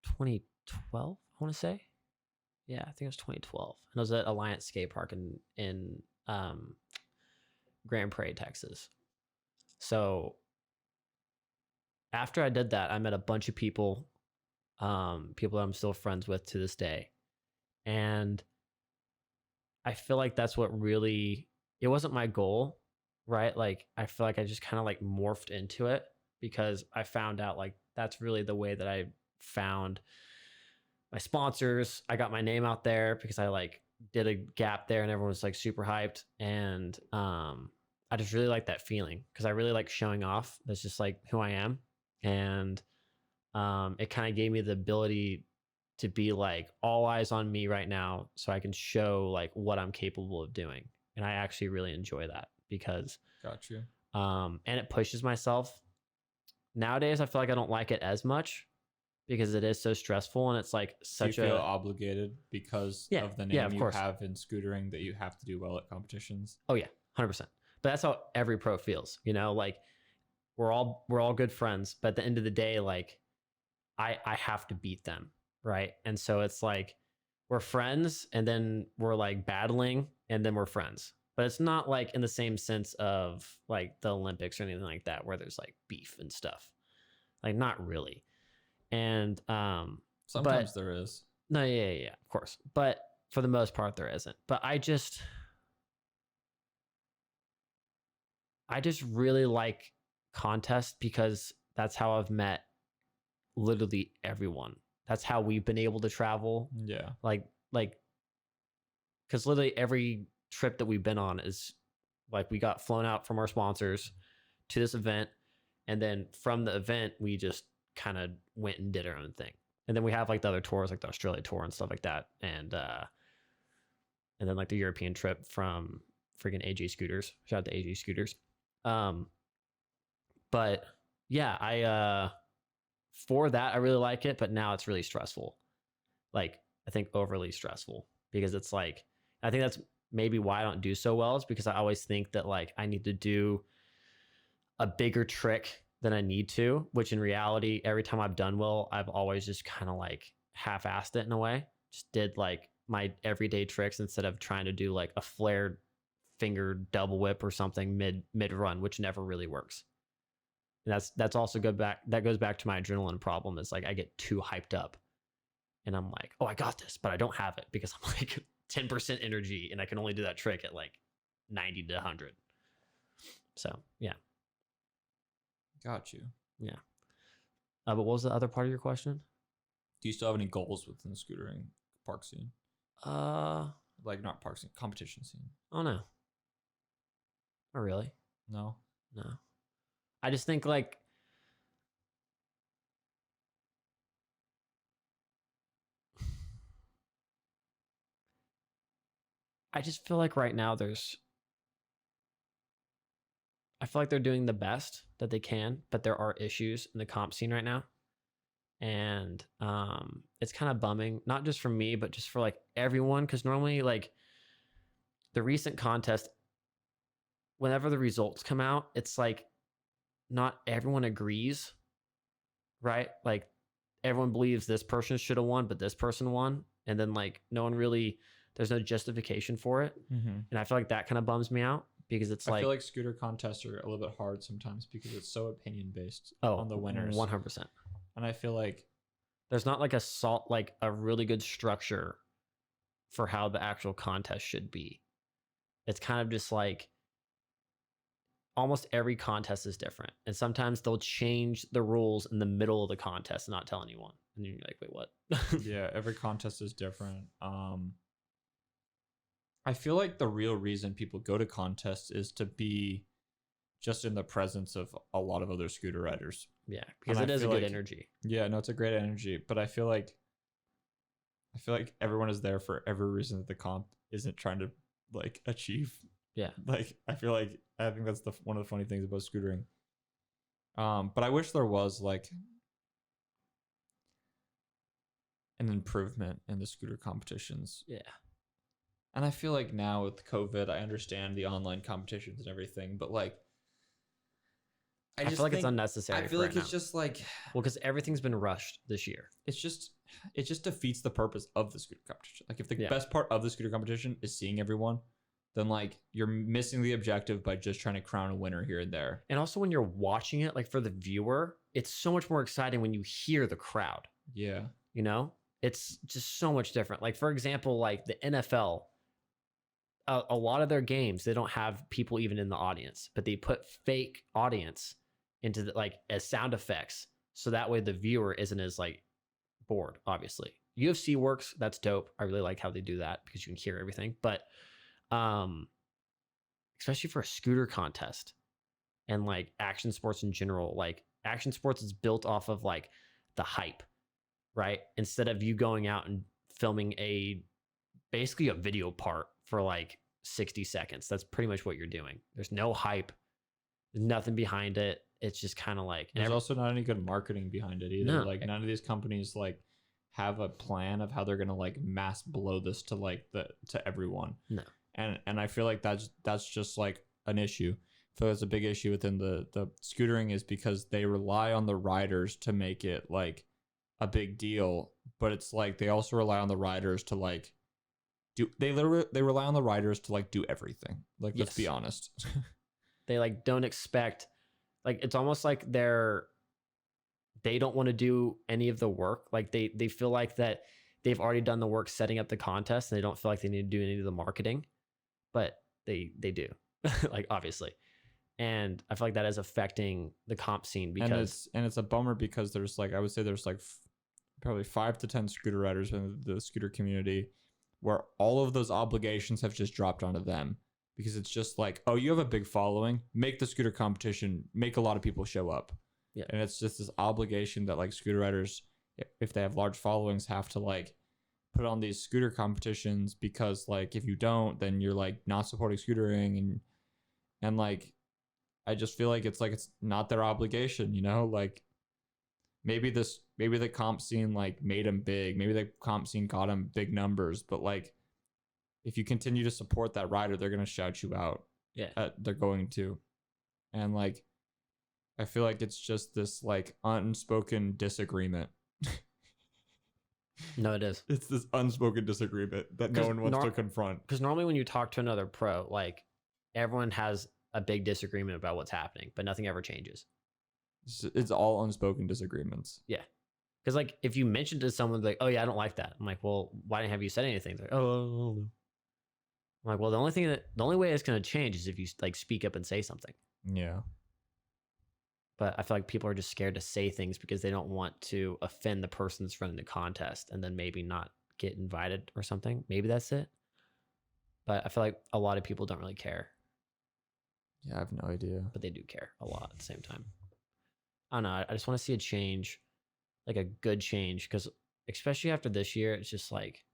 2012, I want to say. Yeah, I think it was 2012. And I was at Alliance Skate Park in Grand Prairie, Texas. So after I did that, I met a bunch of people that I'm still friends with to this day. And I feel like that's what really, it wasn't my goal, right? Like, I feel like I just kind of like morphed into it because I found out like that's really the way that I found my sponsors. I got my name out there because I like did a gap there and everyone was like super hyped. And I just really like that feeling because I really like showing off. That's just like who I am. And it kind of gave me the ability to be like all eyes on me right now so I can show like what I'm capable of doing. And I actually really enjoy that because got you. And it pushes myself. Nowadays I feel like I don't like it as much because it is so stressful, and it's like Do you such feel a obligated because Yeah, of the yeah, name of you course. have in scootering that you have to do well at competitions? Oh yeah, 100%. But that's how every pro feels, you know, like we're all good friends, but at the end of the day, like I have to beat them, right? And so it's like we're friends and then we're like battling and then we're friends. But it's not like in the same sense of like the Olympics or anything like that where there's like beef and stuff. Like not really. And Sometimes but there is. no, yeah, of course. But for the most part there isn't. But I just really like contests because that's how I've met literally everyone. That's how we've been able to travel. Yeah. Like because literally every trip that we've been on is like we got flown out from our sponsors to this event, and then from the event we just kind of went and did our own thing. And then we have like the other tours, like the Australia tour and stuff like that, and then like the European trip from freaking AJ Scooters. Shout out to AJ Scooters. But yeah, I for that I really like it, but now it's really stressful. Like I think overly stressful because it's like I think that's maybe why I don't do so well is because I always think that like I need to do a bigger trick than I need to, which in reality, every time I've done well, I've always just kind of like half-assed it in a way. Just did like my everyday tricks instead of trying to do like a flared finger double whip or something mid run, which never really works. And that's also that goes back to my adrenaline problem is like I get too hyped up and I'm like, oh, I got this, but I don't have it because I'm like 10% energy and I can only do that trick at like 90 to 100. So yeah. Got you. Yeah. But what was the other part of your question? Do you still have any goals within the scootering park scene? Like not park scene, competition scene. Oh no. Not really. No. No. I just think like I just feel like right now I feel like they're doing the best that they can, but there are issues in the comp scene right now. And it's kind of bumming, not just for me, but just for like everyone. Cause normally like the recent contest, whenever the results come out, it's like not everyone agrees, right? Like everyone believes this person should have won, but this person won. And then like no one really, there's no justification for it. Mm-hmm. And I feel like that kind of bums me out because it's I feel like scooter contests are a little bit hard sometimes because it's so opinion based on the winners. 100%. And I feel like there's not like a really good structure for how the actual contest should be. It's kind of just like almost every contest is different. And sometimes they'll change the rules in the middle of the contest and not tell anyone. And you're like, wait, what? yeah, every contest is different. I feel like the real reason people go to contests is to be just in the presence of a lot of other scooter riders. Yeah, because it is a good energy. Yeah, no, it's a great energy. But I feel like everyone is there for every reason that the comp isn't trying to like achieve. Yeah. Like I think that's one of the funny things about scootering. But I wish there was like an improvement in the scooter competitions. Yeah. And I feel like now with COVID, I understand the online competitions and everything, but like I feel like it's unnecessary. I feel like it's just like because everything's been rushed this year. It just defeats the purpose of the scooter competition. Like if the best part of the scooter competition is seeing everyone, then like you're missing the objective by just trying to crown a winner here and there. And also when you're watching it, like for the viewer, it's so much more exciting when you hear the crowd. Yeah. You know, it's just so much different. Like for example, like the NFL, a lot of their games, they don't have people even in the audience, but they put fake audience into like as sound effects. So that way the viewer isn't as like bored, obviously. UFC works. That's dope. I really like how they do that because you can hear everything. But especially for a scooter contest and like action sports in general, like action sports is built off of like the hype, right? Instead of you going out and filming basically a video part for like 60 seconds. That's pretty much what you're doing. There's no hype. There's nothing behind it. it's just kind of like there's also not any good marketing behind it either. No. Like none of these companies like have a plan of how they're gonna like mass blow this to like to everyone. No. And I feel like that's just like an issue. So that's a big issue within the scootering is because they rely on the riders to make it like a big deal, but it's like they also rely on the riders to like they rely on the riders to like do everything. Like let's be honest. They like don't expect, like it's almost like they don't want to do any of the work. Like they feel like that they've already done the work setting up the contest and they don't feel like they need to do any of the marketing, but they do. Like obviously. And I feel like that is affecting the comp scene because it's a bummer because there's like, I would say there's like probably 5 to 10 scooter riders in the scooter community where all of those obligations have just dropped onto them because it's just like, oh, you have a big following, make the scooter competition, make a lot of people show up. Yeah. And it's just this obligation that like scooter riders, if they have large followings, have to like put on these scooter competitions because like if you don't, then you're like not supporting scootering and like I just feel like it's not their obligation, you know? Like maybe the comp scene like made them big, maybe the comp scene got them big numbers, but like if you continue to support that rider, they're gonna shout you out. Yeah, they're going to, and like I feel like it's just this like unspoken disagreement. No, it is. It's this unspoken disagreement that no one wants to confront. Because normally when you talk to another pro, like everyone has a big disagreement about what's happening, but nothing ever changes. It's all unspoken disagreements. Yeah. Because like if you mention to someone like, oh yeah, I don't like that. I'm like, well, why didn't have you said anything? They're like, oh. I'm like, well, the only way it's going to change is if you like speak up and say something. Yeah. But I feel like people are just scared to say things because they don't want to offend the person that's running the contest and then maybe not get invited or something. Maybe that's it. But I feel like a lot of people don't really care. Yeah, I have no idea. But they do care a lot at the same time. I don't know. I just want to see a change, like a good change, because especially after this year, it's just like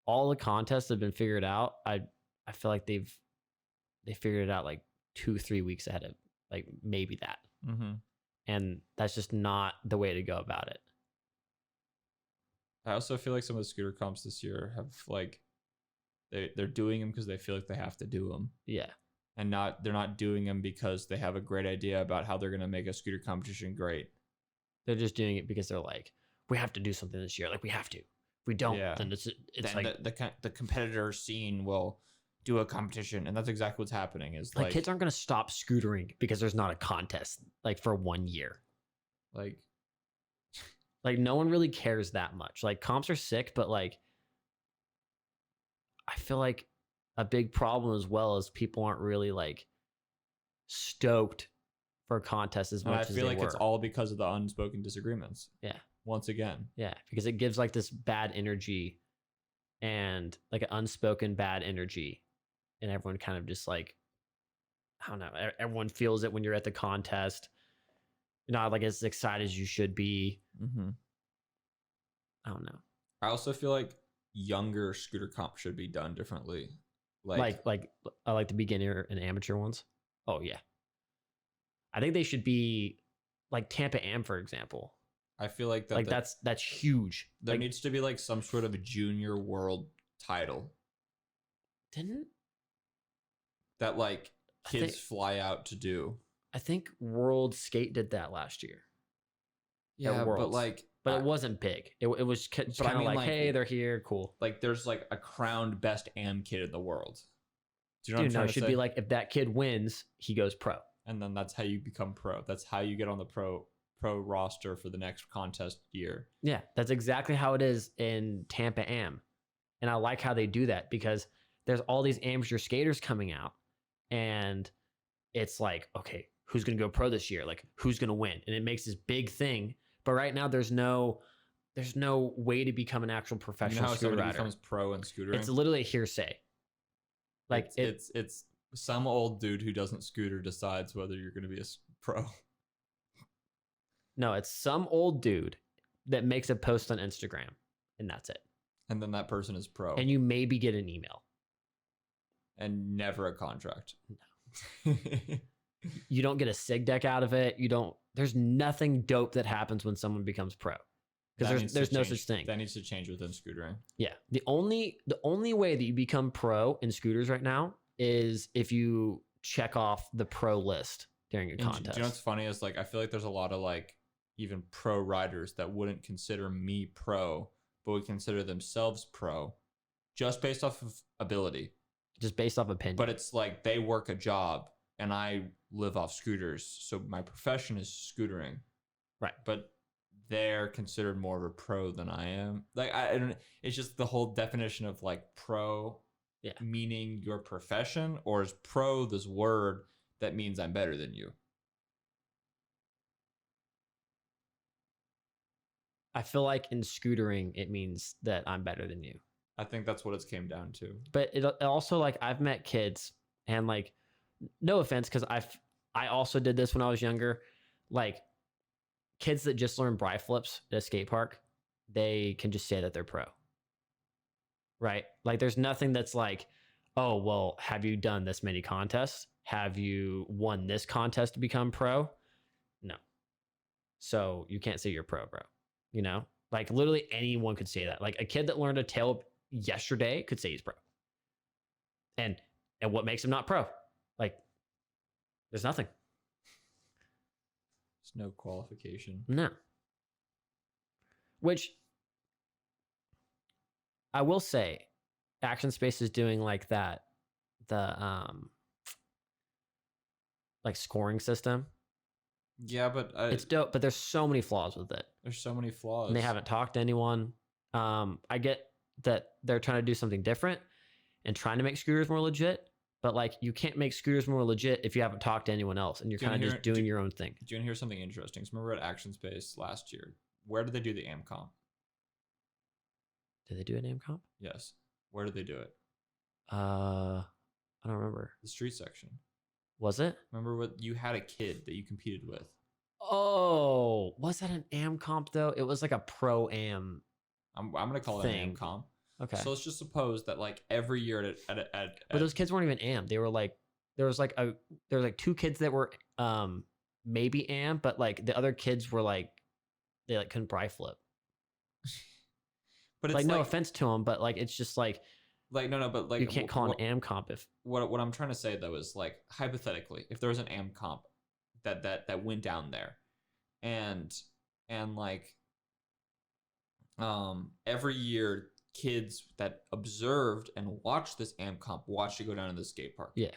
all the contests have been figured out. I feel like they figured it out like 2-3 weeks ahead of like maybe that. Mm-hmm. And that's just not the way to go about it. I also feel like some of the scooter comps this year have like they're doing them because they feel like they have to do them. Yeah. And they're not doing them because they have a great idea about how they're going to make a scooter competition great. They're just doing it because they're like, we have to do something this year. Like we have to. If we don't, then it's then like the competitor scene will do a competition, and that's exactly what's happening. Is like kids aren't going to stop scootering because there's not a contest like for 1 year. Like no one really cares that much. Like comps are sick, but like I feel like a big problem as well is people aren't really like stoked for a contest as much as they were. I feel like it's all because of the unspoken disagreements. Yeah. Once again. Yeah, because it gives like this bad energy and like an unspoken bad energy. And everyone kind of just like, I don't know, everyone feels it when you're at the contest. You're not like as excited as you should be. Mm-hmm. I don't know. I also feel like younger scooter comp should be done differently. Like the beginner and amateur ones. Oh yeah. I think they should be like Tampa Am, for example. I feel like that's huge. There needs to be like some sort of a junior world title. Didn't that like kids fly out to do? I think World Skate did that last year. Yeah, but it wasn't big. It was kind of like, hey, they're here, cool. Like there's like a crowned best am kid in the world. Do you know what I'm trying to say? It should be like if that kid wins, he goes pro. And then that's how you become pro. That's how you get on the pro roster for the next contest year. Yeah, that's exactly how it is in Tampa Am. And I like how they do that because there's all these amateur skaters coming out and it's like, okay, who's going to go pro this year? Like who's going to win? And it makes this big thing. But right now there's no way to become an actual professional scooter rider. Becomes pro in scootering? It's literally a hearsay. Like it's some old dude who doesn't scooter decides whether you're going to be a pro. No, it's some old dude that makes a post on Instagram, and that's it. And then that person is pro. And you maybe get an email. And never a contract. No. You don't get a SIG deck out of it. There's nothing dope that happens when someone becomes pro. Because there's no such thing. That needs to change within scootering. Yeah. The only way that you become pro in scooters right now is if you check off the pro list during a contest. Do you know what's funny is like I feel like there's a lot of like even pro riders that wouldn't consider me pro, but would consider themselves pro just based off of ability. Just based off opinion. But it's like they work a job and I live off scooters. So my profession is scootering. Right. But they're considered more of a pro than I am. Like I don't. It's just the whole definition of like pro, meaning your profession, or is pro this word that means I'm better than you? I feel like in scootering it means that I'm better than you. I think that's what it's came down to. But it also like I've met kids and like no offense because I also did this when I was younger, like. Kids that just learn bri flips at a skate park, they can just say that they're pro. Right? Like there's nothing that's like, oh, well, have you done this many contests? Have you won this contest to become pro? No. So you can't say you're pro, bro. You know? Like literally anyone could say that. Like a kid that learned a tail yesterday could say he's pro. And what makes him not pro? Like there's nothing. There's no qualification. No. Which I will say, Action Space is doing like that, the like scoring system. Yeah, but it's dope, but there's so many flaws with it. There's so many flaws. And they haven't talked to anyone. I get that they're trying to do something different and trying to make scooters more legit. But like, you can't make scooters more legit if you haven't talked to anyone else and you're kind of just doing your own thing. Do you want to hear something interesting? So remember at Action Space last year, where did they do the AM comp? Did they do an AM comp? Yes. Where did they do it? I don't remember. The street section. Was it? Remember what you had a kid that you competed with? Oh, was that an AM comp though? It was like a pro AM. I'm gonna call it an AM comp. Okay. So let's just suppose that like every year but those kids weren't even AM. They were like there was like two kids that were maybe AM, but like the other kids were like they like couldn't bri flip. But it's like no offense to them, but like it's just like no, but like you can't call an AM comp if what I'm trying to say though is like hypothetically, if there was an AM comp that went down there, and like every year kids that observed and watched this AM comp watched it go down to the skate park. Yeah.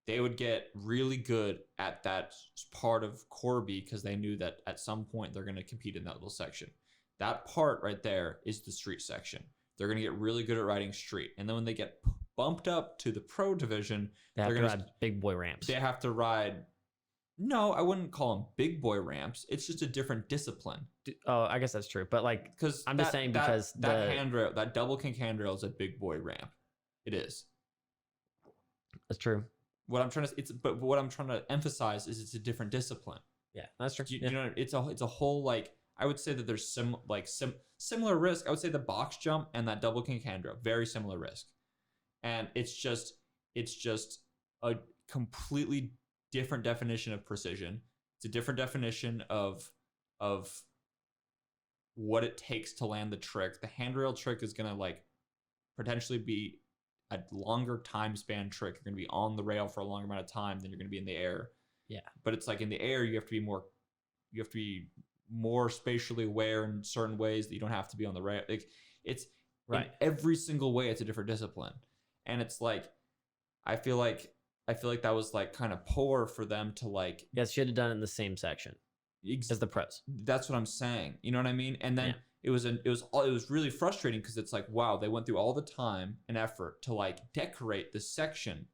They would get really good at that part of Corby because they knew that at some point they're going to compete in that little section. That part right there is the street section. They're going to get really good at riding street. And then when they get bumped up to the pro division, they're going to ride big boy ramps. They have to ride. No, I wouldn't call them big boy ramps. It's just a different discipline. Oh, I guess that's true. But like, because I'm just saying because that handrail, that double kink handrail is a big boy ramp. It is. That's true. What I'm trying to emphasize is it's a different discipline. Yeah, that's true. You know, it's a whole like I would say that there's similar risk. I would say the box jump and that double kink handrail, very similar risk, and it's just a completely different definition of precision. It's a different definition of what it takes to land the trick. The handrail trick is gonna like potentially be a longer time span trick. You're gonna be on the rail for a longer amount of time than you're gonna be in the air. Yeah. But it's like in the air, you have to be more spatially aware in certain ways that you don't have to be on the rail. Like it's right. In every single way, it's a different discipline. And it's like I feel like that was like kind of poor for them to like. Yes, should have done it in the same section as the pros. That's what I'm saying. You know what I mean? And then it was really frustrating because it's like, wow, they went through all the time and effort to like decorate this section,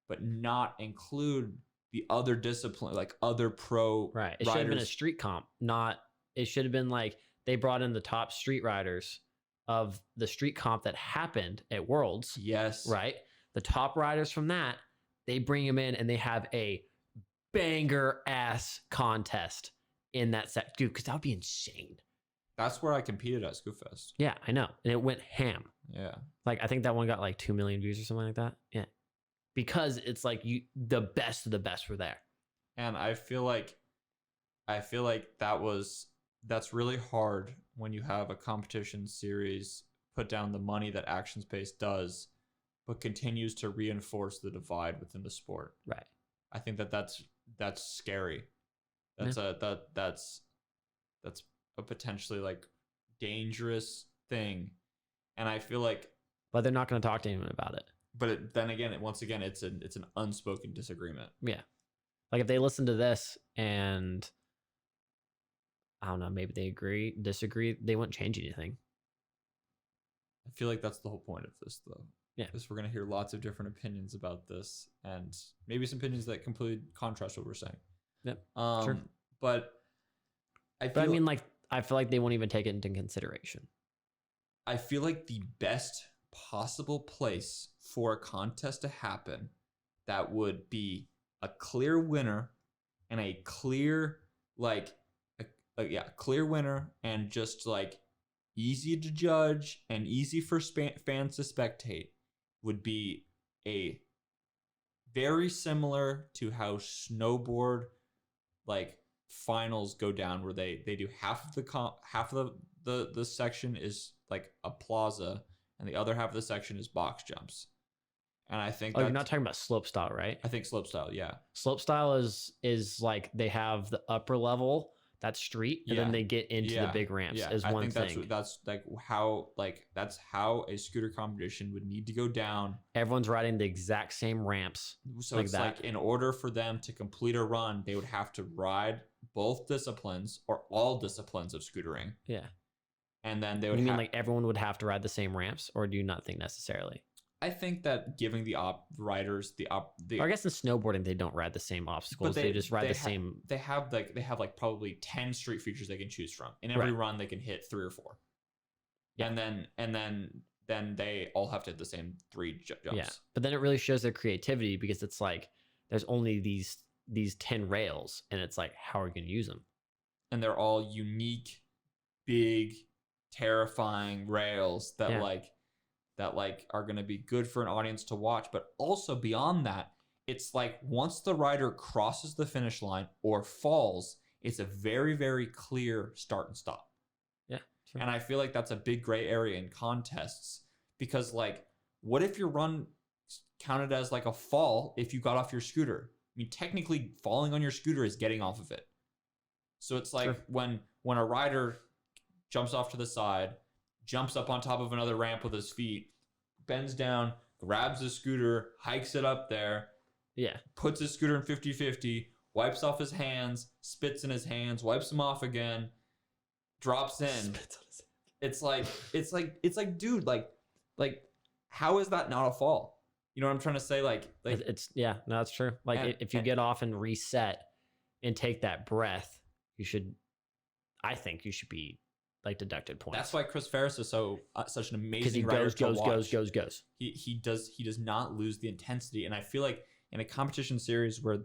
but not include the other discipline, like other pro right. It riders. Should have been a street comp, not. It should have been like they brought in the top street riders of the street comp that happened at Worlds. Yes. Right. The top riders from that. They bring them in and they have a banger ass contest in that set. Dude, because that would be insane. That's where I competed at Scoofest. Yeah, I know. And it went ham. Yeah. Like, I think that one got like 2 million views or something like that. Yeah. Because it's like the best of the best were there. And I feel like that's really hard when you have a competition series put down the money that Action Space does, but continues to reinforce the divide within the sport. Right. I think that's scary. That's that's a potentially like dangerous thing, and I feel like. But they're not going to talk to anyone about it. But then again, once again, it's an unspoken disagreement. Yeah. Like if they listen to this and I don't know, maybe they disagree, they won't change anything. I feel like that's the whole point of this, though. Yeah. Because we're going to hear lots of different opinions about this, and maybe some opinions that completely contrast what we're saying. Yep. Sure. But I feel like they won't even take it into consideration. I feel like the best possible place for a contest to happen that would be a clear winner and a clear clear winner and just like easy to judge and easy for fans to spectate would be a very similar to how snowboard like finals go down, where they do half of the section is like a plaza and the other half of the section is box jumps. And I think you're not talking about slopestyle, right? I think slopestyle, yeah. Slopestyle is like they have the upper level, that's street, and then they get into the big ramps as one thing. I think that's how a scooter competition would need to go down. Everyone's riding the exact same ramps. So it's like in order for them to complete a run, they would have to ride both disciplines or all disciplines of scootering. Yeah. And then they would mean like everyone would have to ride the same ramps, or do you not think necessarily? I think that giving the riders or I guess in snowboarding they don't ride the same obstacles. They just ride the same. They have like probably 10 street features they can choose from. In every run they can hit 3 or 4. Yeah. And then they all have to hit the same 3 jumps. Yeah. But then it really shows their creativity, because it's like there's only these 10 rails, and it's like, how are we going to use them? And they're all unique, big, terrifying rails that are going to be good for an audience to watch. But also beyond that, it's like once the rider crosses the finish line or falls, it's a very, very clear start and stop. Yeah. Sure. And I feel like that's a big gray area in contests, because like, what if your run counted as like a fall if you got off your scooter? I mean, technically falling on your scooter is getting off of it. So it's like when a rider jumps off to the side, jumps up on top of another ramp with his feet, bends down, grabs the scooter, hikes it up there, puts his scooter in 50-50, wipes off his hands, spits in his hands, wipes them off again, drops in. It's like, dude, like, how is that not a fall? You know what I'm trying to say? Like it's that's true. Like if you get off and reset and take that breath, I think you should be like deducted points. That's why Chris Ferris is such an amazing rider. Goes. He does not lose the intensity, and I feel like in a competition series where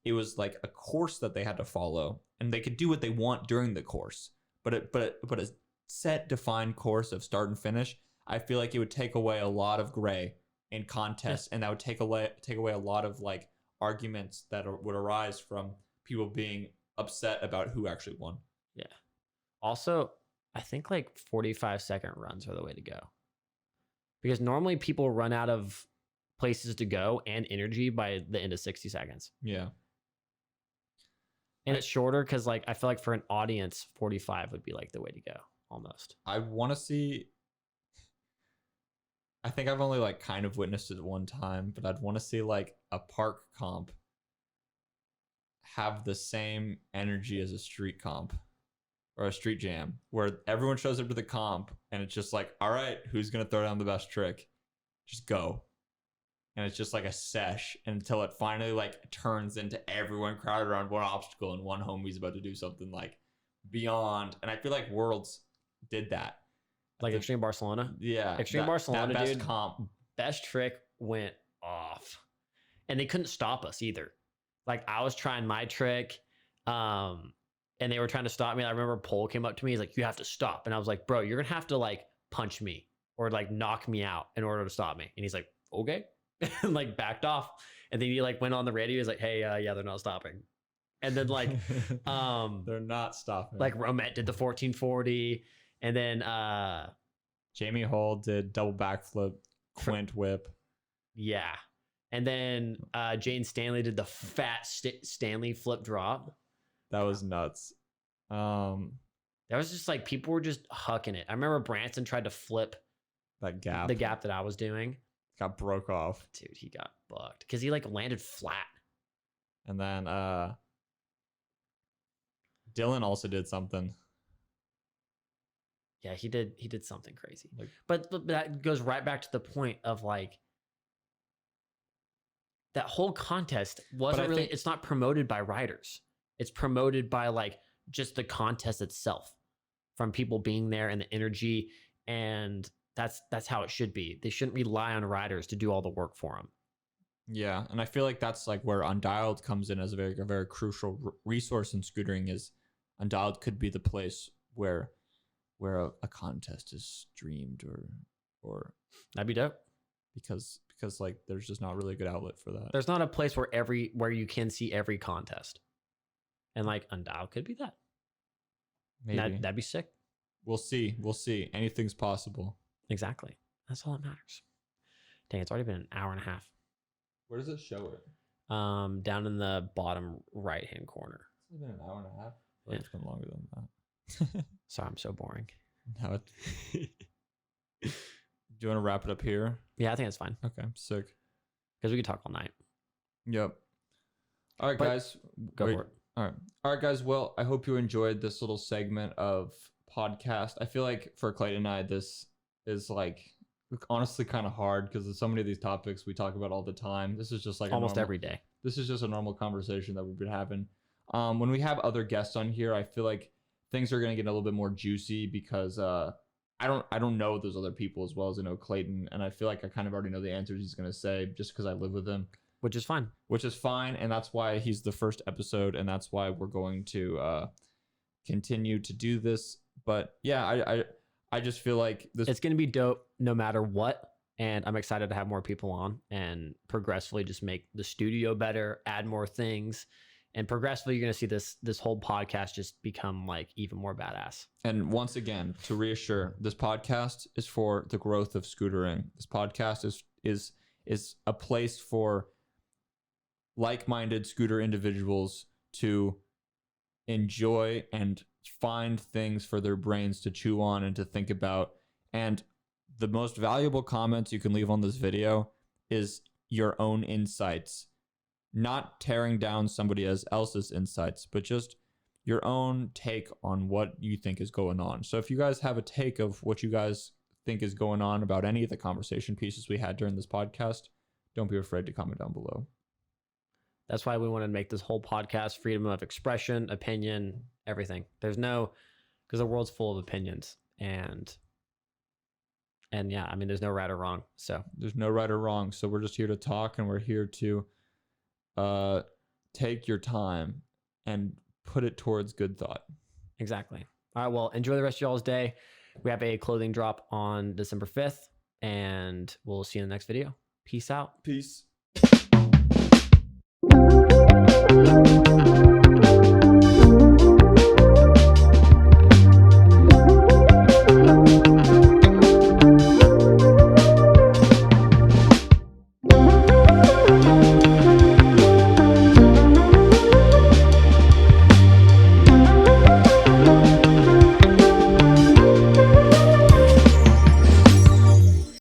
it was like a course that they had to follow, and they could do what they want during the course, but a set defined course of start and finish, I feel like it would take away a lot of gray in contests, and that would take away a lot of like arguments that would arise from people being upset about who actually won. Yeah. Also, I think like 45-second runs are the way to go, because normally people run out of places to go and energy by the end of 60 seconds. Yeah. And it's shorter because like I feel like for an audience, 45 would be like the way to go almost. I want to see. I think I've only like kind of witnessed it one time, but I'd want to see like a park comp have the same energy as a street comp. Or a street jam, where everyone shows up to the comp and it's just like, all right, who's going to throw down the best trick? Just go. And it's just like a sesh until it finally like turns into everyone crowded around one obstacle and one homie's about to do something like beyond. And I feel like Worlds did that. Like Extreme Barcelona? Yeah. Extreme Barcelona, that best dude. Comp. Best trick went off. And they couldn't stop us either. Like I was trying my trick. And they were trying to stop me. I remember Pole came up to me. He's like, you have to stop. And I was like, bro, you're going to have to like punch me or like knock me out in order to stop me. And he's like, okay. And like backed off. And then he like went on the radio. He's like, hey, yeah, they're not stopping. And then like they're not stopping. like Romette did the 1440, and then Jamie Hull did double backflip, Quint whip. Yeah. And then Jane Stanley did the fat Stanley flip drop. That was nuts. That was just like people were just hucking it. I remember Branson tried to flip that gap. The gap that I was doing. Got broke off. Dude, he got bucked because he like landed flat. And then Dylan also did something. Yeah, he did something crazy. Like, but that goes right back to the point of like that whole contest wasn't really, it's not promoted by riders. It's promoted by like just the contest itself, from people being there and the energy, and that's how it should be. They shouldn't rely on riders to do all the work for them. Yeah, and I feel like that's like where Undialed comes in as a very crucial resource in scootering. Is Undialed could be the place where a contest is streamed or that'd be dope, because like there's just not really a good outlet for that. There's not a place where you can see every contest, and like Undialed could be that. Maybe That'd be sick. We'll see. Anything's possible. Exactly. That's all that matters. Dang, it's already been an hour and a half. Where does it show it? Down in the bottom right hand corner. It's been an hour and a half. Yeah. It's been longer than that. Sorry, I'm so boring. No, do you want to wrap it up here? Yeah, I think that's fine. Okay, sick. Because we could talk all night. Yep. All right, guys. Go for it. All right, guys. Well, I hope you enjoyed this little segment of podcast. I feel like for Clayton and I, this is like honestly kind of hard because there's so many of these topics we talk about all the time. This is just like almost every day. This is just a normal conversation that we've been having. When we have other guests on here, I feel like things are going to get a little bit more juicy because I don't know those other people as well as I know Clayton, and I feel like I kind of already know the answers he's going to say just because I live with him. Which is fine. And that's why he's the first episode, and that's why we're going to continue to do this. But yeah, I just feel like it's going to be dope no matter what, and I'm excited to have more people on and progressively just make the studio better, add more things, and progressively you're going to see this whole podcast just become like even more badass. And once again, to reassure, this podcast is for the growth of scootering. This podcast is a place for like-minded scooter individuals to enjoy and find things for their brains to chew on and to think about. And the most valuable comments you can leave on this video is your own insights, not tearing down somebody else's insights, but just your own take on what you think is going on. So if you guys have a take of what you guys think is going on about any of the conversation pieces we had during this podcast, don't be afraid to comment down below. That's why we want to make this whole podcast freedom of expression, opinion, everything. Because the world's full of opinions, and yeah, I mean, there's no right or wrong. So there's no right or wrong. So we're just here to talk, and we're here to take your time and put it towards good thought. Exactly. All right. Well, enjoy the rest of y'all's day. We have a clothing drop on December 5th, and we'll see you in the next video. Peace out. Peace.